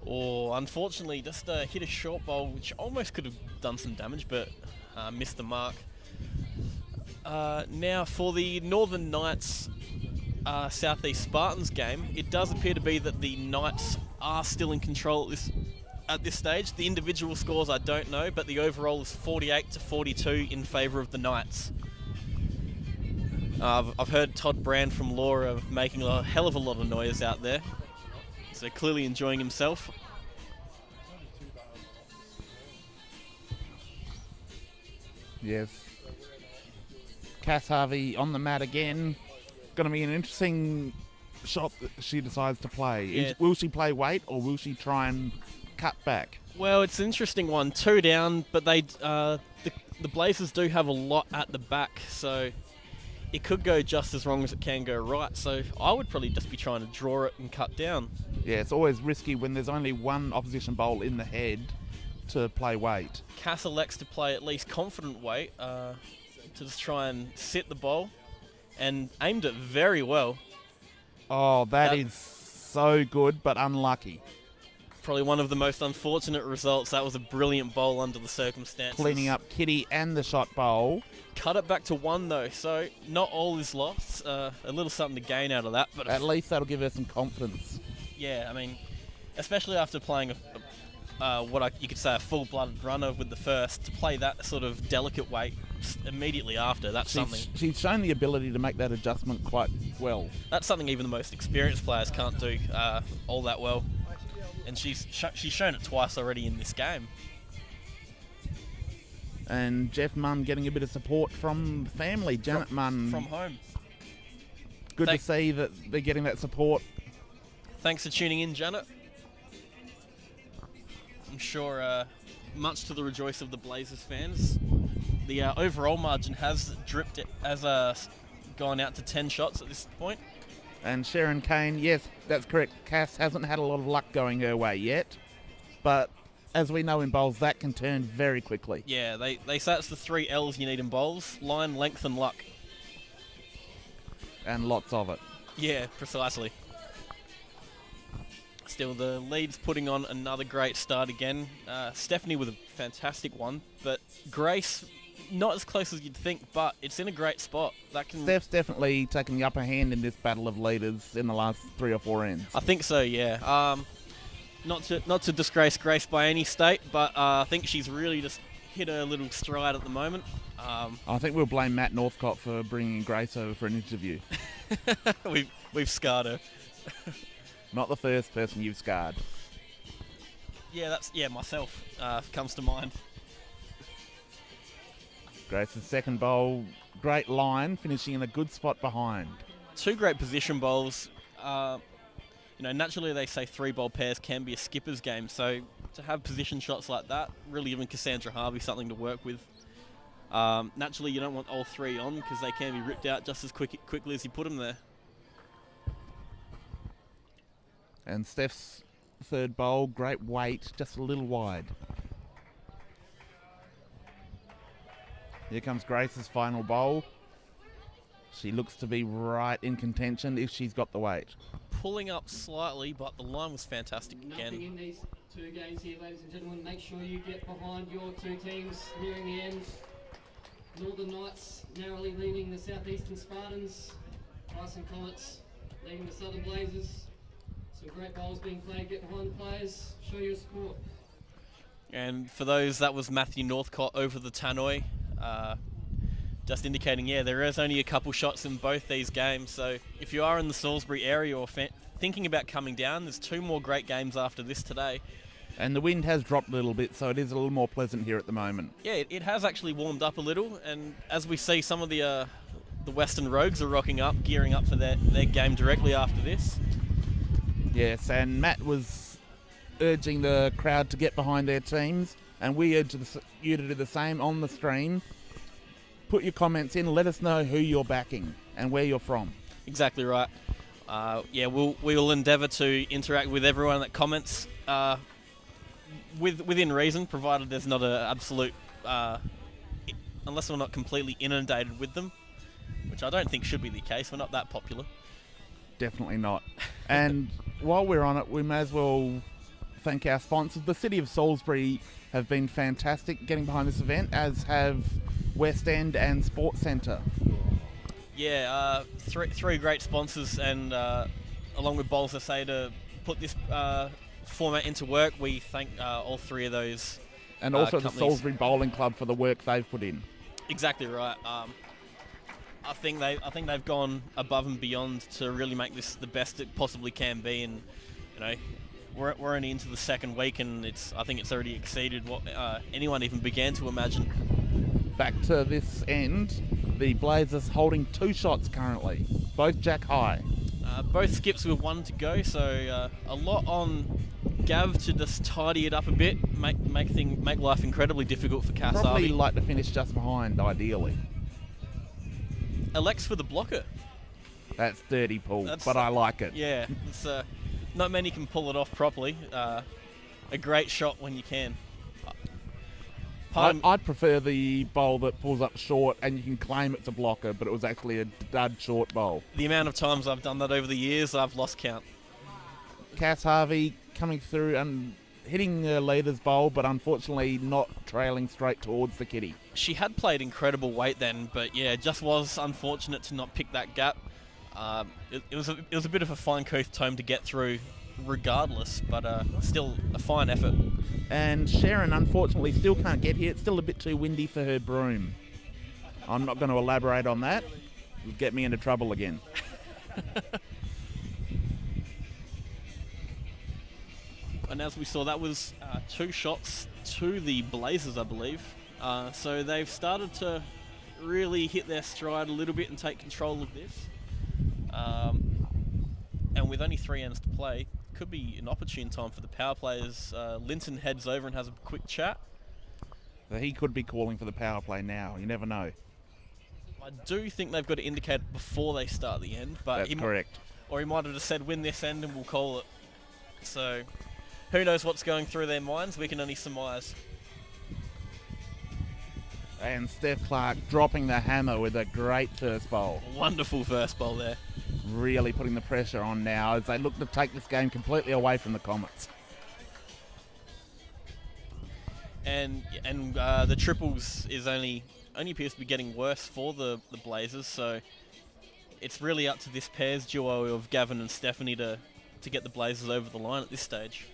or unfortunately just hit a short bowl, which almost could have done some damage, but missed the mark. Now for the Northern Knights Southeast Spartans game, it does appear to be that the Knights are still in control at this stage. The individual scores I don't know, but the overall is 48-42 in favour of the Knights. I've heard Todd Brand from Laura making a hell of a lot of noise out there, so clearly enjoying himself. Yes. Cass Harvey on the mat again. Going to be an interesting shot that she decides to play. Yeah. Will she play weight or will she try and cut back? Well, it's an interesting one. 2 down, but the Blazers do have a lot at the back, so it could go just as wrong as it can go right. So I would probably just be trying to draw it and cut down. Yeah, it's always risky when there's only one opposition bowl in the head to play weight. Cass elects to play at least confident weight to just try and sit the bowl, and aimed it very well. Oh, that is so good, but unlucky. Probably one of the most unfortunate results. That was a brilliant bowl under the circumstances. Cleaning up Kitty and the shot bowl. Cut it back to 1 though, so not all is lost. A little something to gain out of that. But at least that'll give her some confidence. Yeah, I mean, especially after playing you could say a full-blooded runner with the first, to play that sort of delicate weight immediately after, that's something. She's shown the ability to make that adjustment quite well. That's something even the most experienced players can't do all that well. And she's shown it twice already in this game. And Jeff Munn getting a bit of support from family. Janet Munn. From home. Good to see that they're getting that support. Thanks for tuning in, Janet. I'm sure much to the rejoice of the Blazers fans. The overall margin has gone out to 10 shots at this point. And Sharon Kane, yes, that's correct. Cass hasn't had a lot of luck going her way yet. But as we know in bowls, that can turn very quickly. Yeah, they say it's the 3 L's you need in bowls: line, length, and luck. And lots of it. Yeah, precisely. Still, the lead's putting on another great start again. Stephanie with a fantastic one, but Grace, not as close as you'd think, but it's in a great spot. Steph's definitely taken the upper hand in this battle of leaders in the last 3 or 4 ends. I think so, yeah. Not to disgrace Grace by any state, but I think she's really just hit her little stride at the moment. I think we'll blame Matt Northcott for bringing Grace over for an interview. We've scarred her. Not the first person you've scarred. Yeah, myself comes to mind. Grace's second bowl, great line, finishing in a good spot behind. 2 great position bowls. Naturally they say 3-bowl pairs can be a skipper's game, so to have position shots like that, really giving Cassandra Harvey something to work with. Naturally you don't want all 3 on because they can be ripped out just as quickly as you put them there. And Steph's third bowl, great weight, just a little wide. Here comes Grace's final bowl. She looks to be right in contention if she's got the weight. Pulling up slightly, but the line was fantastic again. Nothing in these 2 games here, ladies and gentlemen. Make sure you get behind your 2 teams nearing the end. Northern Knights narrowly leading the Southeastern Spartans. Heysen Comets leading the Southern Blazers. Some great bowls being played. Get behind the players. Show your support. And for those, that was Matthew Northcott over the tannoy. Just indicating, there is only a couple shots in both these games. So if you are in the Salisbury area or thinking about coming down, there's 2 more great games after this today. And the wind has dropped a little bit, so it is a little more pleasant here at the moment. Yeah, it has actually warmed up a little. And as we see, some of the Western Rogues are rocking up, gearing up for their game directly after this. Yes, and Matt was urging the crowd to get behind their teams, and we urge you to do the same on the stream. Put your comments in, let us know who you're backing and where you're from. Exactly right. We'll endeavour to interact with everyone that comments within reason, provided there's not an absolute... unless we're not completely inundated with them, which I don't think should be the case. We're not that popular. Definitely not. And while we're on it, we may as well thank our sponsors. The City of Salisbury have been fantastic getting behind this event, as have West End and Sports Centre. Yeah, 3 great sponsors, and along with Bowls SA to put this format into work, we thank all 3 of those. And also companies. the Salisbury Bowling Club for the work they've put in. Exactly right. I think they've gone above and beyond to really make this the best it possibly can be, and we're only into the 2nd week, and I think it's already exceeded what anyone even began to imagine. Back to this end, the Blazers holding 2 shots currently, both jack high. Both skips with 1 to go, so a lot on Gav to just tidy it up a bit, make life incredibly difficult for Cass Probably Harvey. like to finish just behind, ideally. elects for the blocker. That's dirty, Paul, but I like it. Yeah, it's, not many can pull it off properly. A great shot when you can. I'd prefer the bowl that pulls up short and you can claim it's a blocker, but it was actually a dud short bowl. The amount of times I've done that over the years, I've lost count. Cass Harvey coming through and hitting the leader's bowl, but unfortunately not trailing straight towards the kitty. She had played incredible weight then, but yeah, it just was unfortunate to not pick that gap. It was a bit of a fine-toothed tome to get through regardless, but still a fine effort. And Sharon unfortunately still can't get here. It's still a bit too windy for her broom. I'm not going to elaborate on that. It'll get me into trouble again. And as we saw, that was 2 shots to the Blazers, I believe. So they've started to really hit their stride a little bit and take control of this. And with only 3 ends to play, could be an opportune time for the power players. Linton heads over and has a quick chat. So he could be calling for the power play now. You never know. I do think they've got to indicate it before they start the end. But That's correct. Or he might have just said, win this end and we'll call it. So who knows what's going through their minds? We can only surmise. And Steph Clark dropping the hammer with a great first bowl. Wonderful first bowl there. Really putting the pressure on now as they look to take this game completely away from the Comets. And the triples is only appears to be getting worse for the Blazers, so it's really up to this pairs duo of Gavin and Stephanie to get the Blazers over the line at this stage.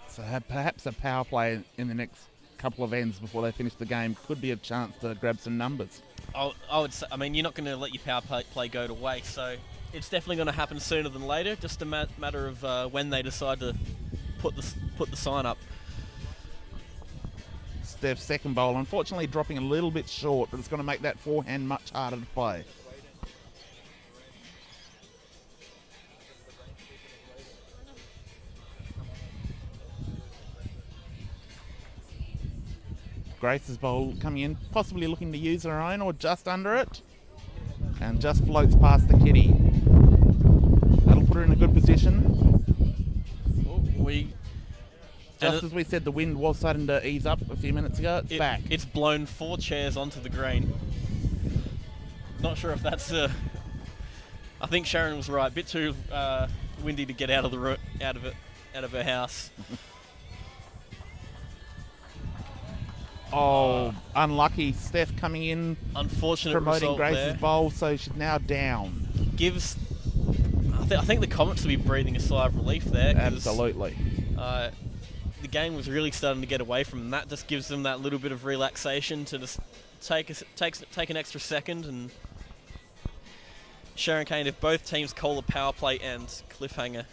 So perhaps a power play in the next couple of ends before they finish the game could be a chance to grab some numbers. I would say, I mean, you're not going to let your power play go to waste, so it's definitely going to happen sooner than later. Just a matter of when they decide to put the sign up. Steph's second bowl, unfortunately dropping a little bit short, but it's going to make that forehand much harder to play. Grace's bowl coming in, possibly looking to use her own or just under it. And just floats past the kitty. That'll put her in a good position. Just as we said, the wind was starting to ease up a few minutes ago. It's back. It's blown 4 chairs onto the green. Not sure if that's... I think Sharon was right. A bit too windy to get out of her house. Oh, unlucky. Steph coming in, unfortunate promoting result Grace's there. bowl, so she's now down. I think the Comets will be breathing a sigh of relief there. Absolutely. The game was really starting to get away from them. That just gives them that little bit of relaxation to just take an extra second. And Sharon Kane, if both teams call a power play and cliffhanger,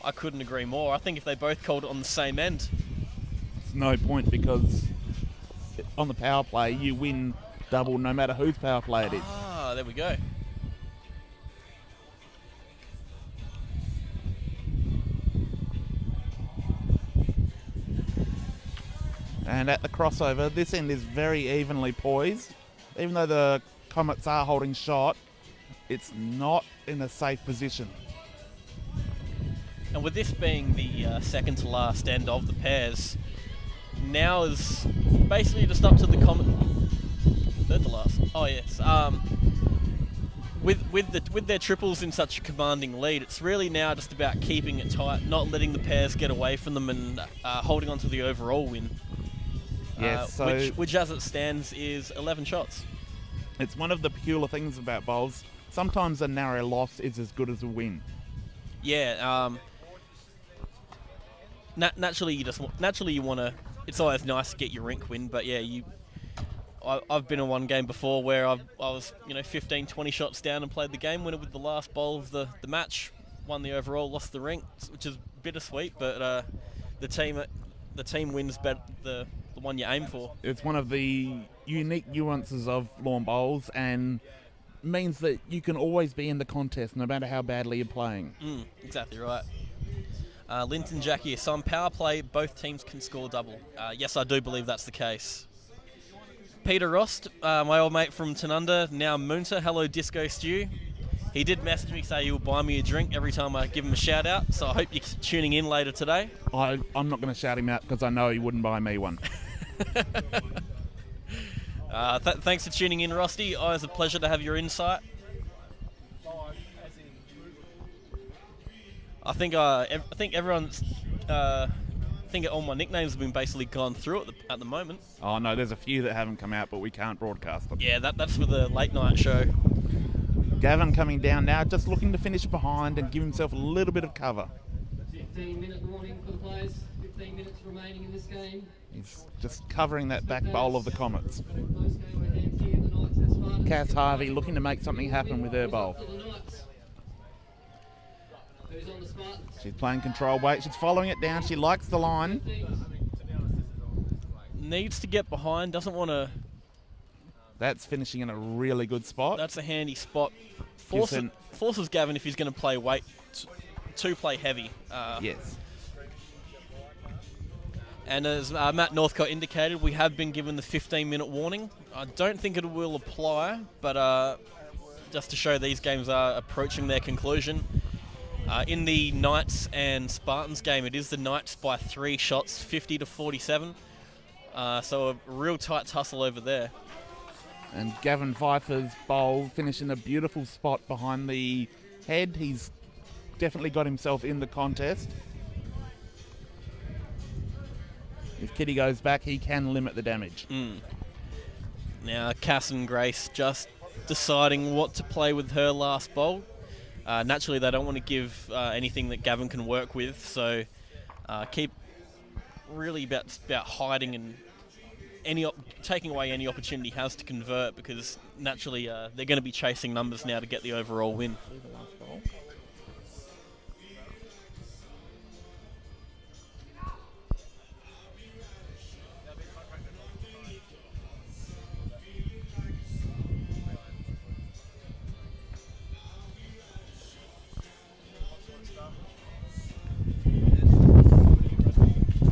I couldn't agree more. I think if they both called it on the same end, no point, because on the power play you win double no matter whose power play it is. Ah, there we go. And at the crossover, this end is very evenly poised. Even though the Comets are holding shot, it's not in a safe position. And with this being the second to last end of the pairs, now is basically just up to the third to last. Oh yes. With their triples in such a commanding lead, it's really now just about keeping it tight, not letting the pairs get away from them, and holding on to the overall win. Yes, which as it stands is 11 shots. It's one of the peculiar things about bowls. Sometimes a narrow loss is as good as a win. Yeah. Naturally you want to. It's always nice to get your rink win, but yeah, I've been in one game before where I was 15, 20 shots down and played the game winner with the last bowl of the match, won the overall, lost the rink, which is bittersweet, but the team wins the one you aim for. It's one of the unique nuances of lawn bowls and means that you can always be in the contest no matter how badly you're playing. Exactly right. Linton Jack here. So on power play, both teams can score double. Yes, I do believe that's the case. Peter Rost, my old mate from Tanunda, now Moonta. Hello, Disco Stew. He did message me, say he'll buy me a drink every time I give him a shout out, so I hope you're tuning in later today. I'm not going to shout him out because I know he wouldn't buy me one. Thanks for tuning in, Rusty. Always a pleasure to have your insight. I think everyone's. I think all my nicknames have been basically gone through at the moment. Oh no, there's a few that haven't come out, but we can't broadcast them. Yeah, that's for the late night show. Gavin coming down now, just looking to finish behind and give himself a little bit of cover. 15-minute warning for the players. 15 minutes remaining in this game. He's just covering that back bowl of the Comets. Close game at hand here. The Knights and Spartans. Cass Harvey looking to make something happen with her bowl. For the Knights. Who's on the Spartans? She's playing control weight. She's following it down. She likes the line. Needs to get behind. Doesn't want to. That's finishing in a really good spot. That's a handy spot. Forces Gavin, if he's going to play weight, to play heavy. Yes. And as Matt Northcott indicated, we have been given the 15-minute warning. I don't think it will apply, but just to show these games are approaching their conclusion. In the Knights and Spartans game, it is the Knights by 3 shots, 50-47. So a real tight tussle over there. And Gavin Pfeiffer's bowl finishing a beautiful spot behind the head. He's definitely got himself in the contest. If Kitty goes back, he can limit the damage. Now, Cass and Grace just deciding what to play with her last bowl. Naturally, they don't want to give anything that Gavin can work with, so keep really about hiding and taking away any opportunity he has to convert, because naturally they're going to be chasing numbers now to get the overall win.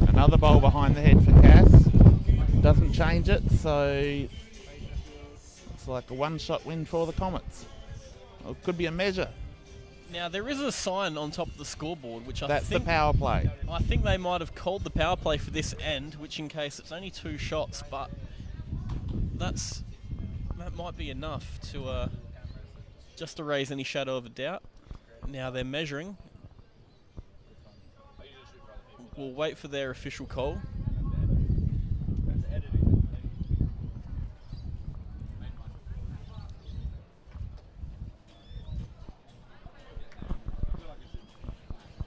Another bowl behind the head for Cass. Doesn't change it, so it's like a one-shot win for the Comets. Or it could be a measure. Now, there is a sign on top of the scoreboard, which That's the power play. I think they might have called the power play for this end, which in case it's only 2 shots, but that might be enough to just to raise any shadow of a doubt. Now they're measuring. We'll wait for their official call.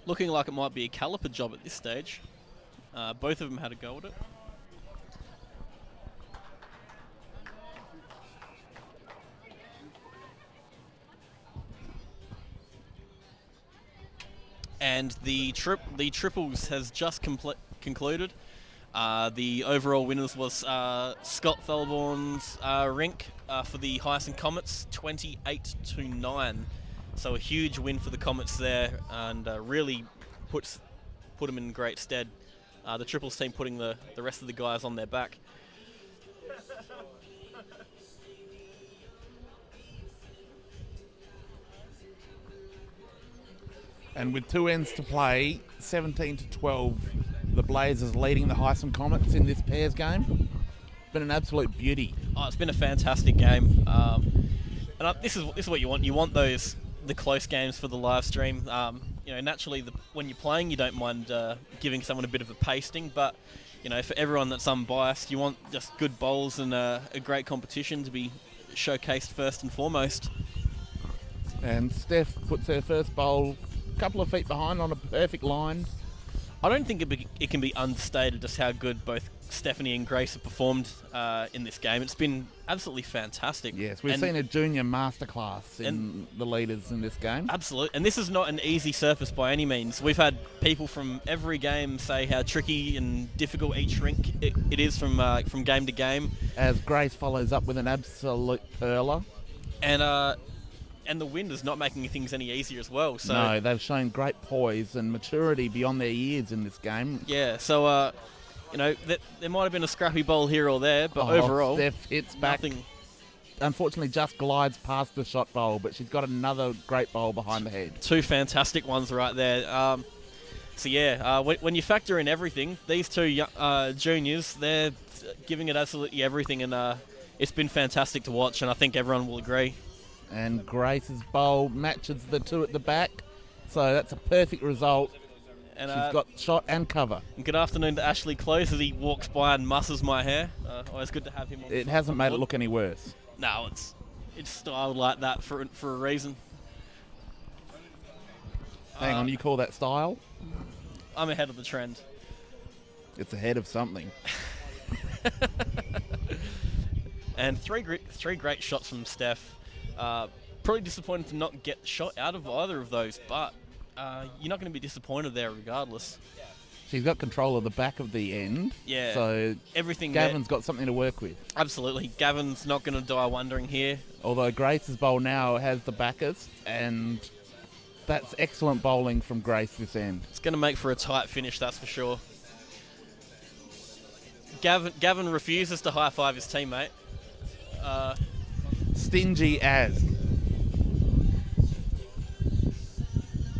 Looking like it might be a caliper job at this stage. Both of them had a go at it. And the triples has just concluded. The overall winners was Scott Thelborn's rink for the Heysen Comets, 28-9. So a huge win for the Comets there, and really put them in great stead. The triples team putting the rest of the guys on their back. And with 2 ends to play, 17-12, the Blazers leading the Heysen Comets in this pairs game. Been an absolute beauty. Oh, it's been a fantastic game. And this is what you want. You want the close games for the live stream. Naturally, when you're playing, you don't mind giving someone a bit of a pasting, but for everyone that's unbiased, you want just good bowls and a great competition to be showcased first and foremost. And Steph puts her first bowl a couple of feet behind on a perfect line. I don't think it can be understated just how good both Stephanie and Grace have performed in this game. It's been absolutely fantastic. Yes, we've seen a junior masterclass in the leaders in this game. Absolutely, and this is not an easy surface by any means. We've had people from every game say how tricky and difficult each rink it is from game to game. As Grace follows up with an absolute perler. And the wind is not making things any easier as well. So no, they've shown great poise and maturity beyond their years in this game. Yeah, so you know, there might have been a scrappy bowl here or there, but overall, Steph hits back. nothing. Unfortunately, just glides past the shot bowl, but she's got another great bowl behind the head. Two fantastic ones right there. When you factor in everything, these two juniors, they're giving it absolutely everything, and it's been fantastic to watch, and I think everyone will agree. And Grace's bowl matches the two at the back, so that's a perfect result. And she's got shot and cover. Good afternoon to Ashley Close as he walks by and musses my hair. Always good to have him on. It hasn't made it look any worse. No, it's styled like that for a reason. Hang on, you call that style? I'm ahead of the trend. It's ahead of something. And three great shots from Steph. Probably disappointed to not get shot out of either of those, but you're not going to be disappointed there regardless. She's got control of the back of the end. Yeah. So everything. Gavin's got something to work with. Absolutely. Gavin's not going to die wondering here. Although Grace's bowl now has the backers, and that's excellent bowling from Grace this end. It's going to make for a tight finish, that's for sure. Gavin refuses to high-five his teammate. Stingy as.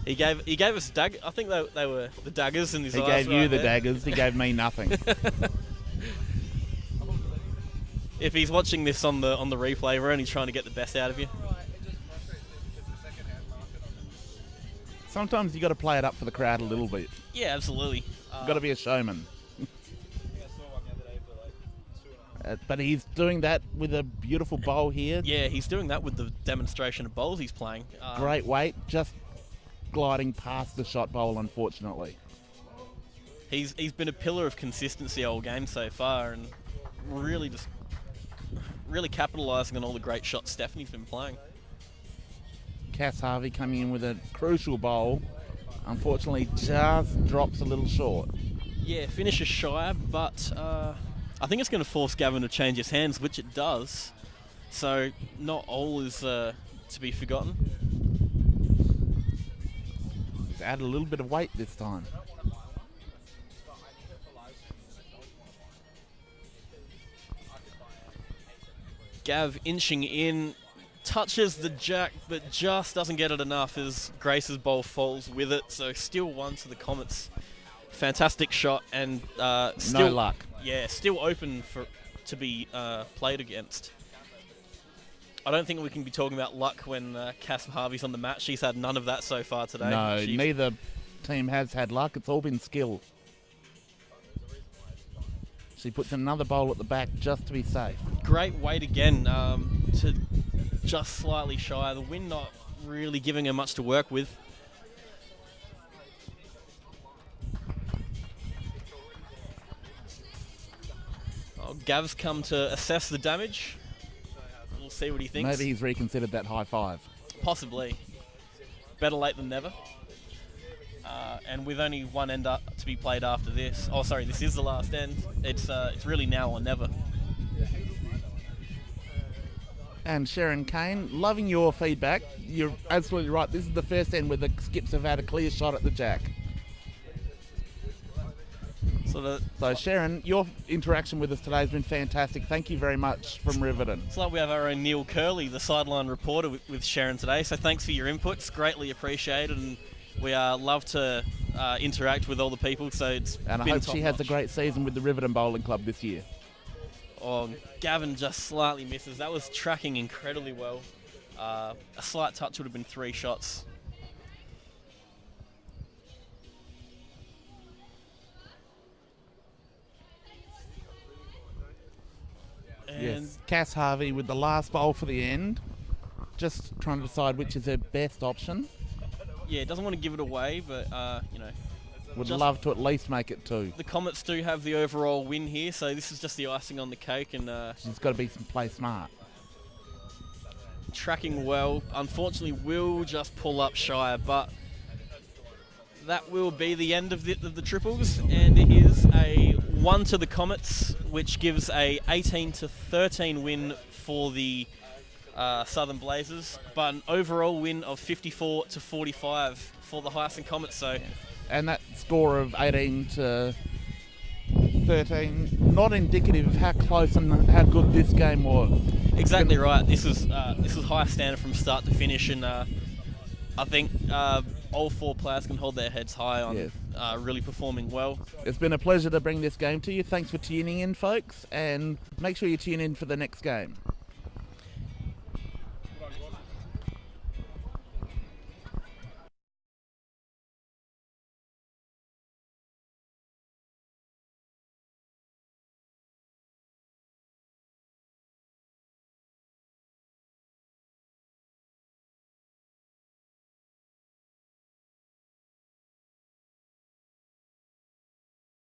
He gave us I think they were the daggers in his eyes. He gave you right the there. daggers. He gave me nothing. If he's watching this on the replay, we're only trying to get the best out of you. Sometimes you got to play it up for the crowd a little bit. Yeah, absolutely. You've got to be a showman. But he's doing that with a beautiful bowl here. Yeah, he's doing that with the demonstration of bowls he's playing. Great weight, just gliding past the shot bowl, unfortunately. He's been a pillar of consistency all game so far, and really capitalising on all the great shots Stephanie's been playing. Cass Harvey coming in with a crucial bowl. Unfortunately, just drops a little short. Yeah, finishes shy, but I think it's going to force Gavin to change his hands, which it does. So not all is to be forgotten. He's added a little bit of weight this time. Gav inching in, touches the jack, but just doesn't get it enough as Grace's bowl falls with it. So still one to the Comets. Fantastic shot, and still no luck. Yeah, still open to be played against. I don't think we can be talking about luck when Cass Harvey's on the mat. She's had none of that so far today. No, neither team has had luck. It's all been skill. She puts another bowl at the back just to be safe. Great weight again to just slightly shy. The wind not really giving her much to work with. Gav's come to assess the damage. We'll see what he thinks. Maybe he's reconsidered that high five. Possibly. Better late than never. And with only one end up to be played after this. Oh, sorry, this is the last end. It's really now or never. And Sharon Kane, loving your feedback. You're absolutely right. This is the first end where the skips have had a clear shot at the jack. So Sharon, your interaction with us today has been fantastic. Thank you very much from Riverton. It's like we have our own Neil Curley, the sideline reporter, with Sharon today. So thanks for your input. It's greatly appreciated, and we love to interact with all the people. So and I hope she has a great season with the Riverton Bowling Club this year. Oh, Gavin just slightly misses. That was tracking incredibly well. A slight touch would have been 3 shots. And yes, Cass Harvey with the last bowl for the end. Just trying to decide which is her best option. Yeah, doesn't want to give it away, but, would love to at least make it 2. The Comets do have the overall win here, so this is just the icing on the cake. And she's got to play smart. Tracking well. Unfortunately, will just pull up shy, but that will be the end of the triples, and it is a 1 to the Comets, which gives a 18-13 win for the Southern Blazers, but an overall win of 54-45 for the Heysen Comets. So, and that score of 18-13 13, not indicative of how close and how good this game was. Exactly right. This was high standard from start to finish, and I think all 4 players can hold their heads high on really performing well. It's been a pleasure to bring this game to you. Thanks for tuning in, folks, and make sure you tune in for the next game.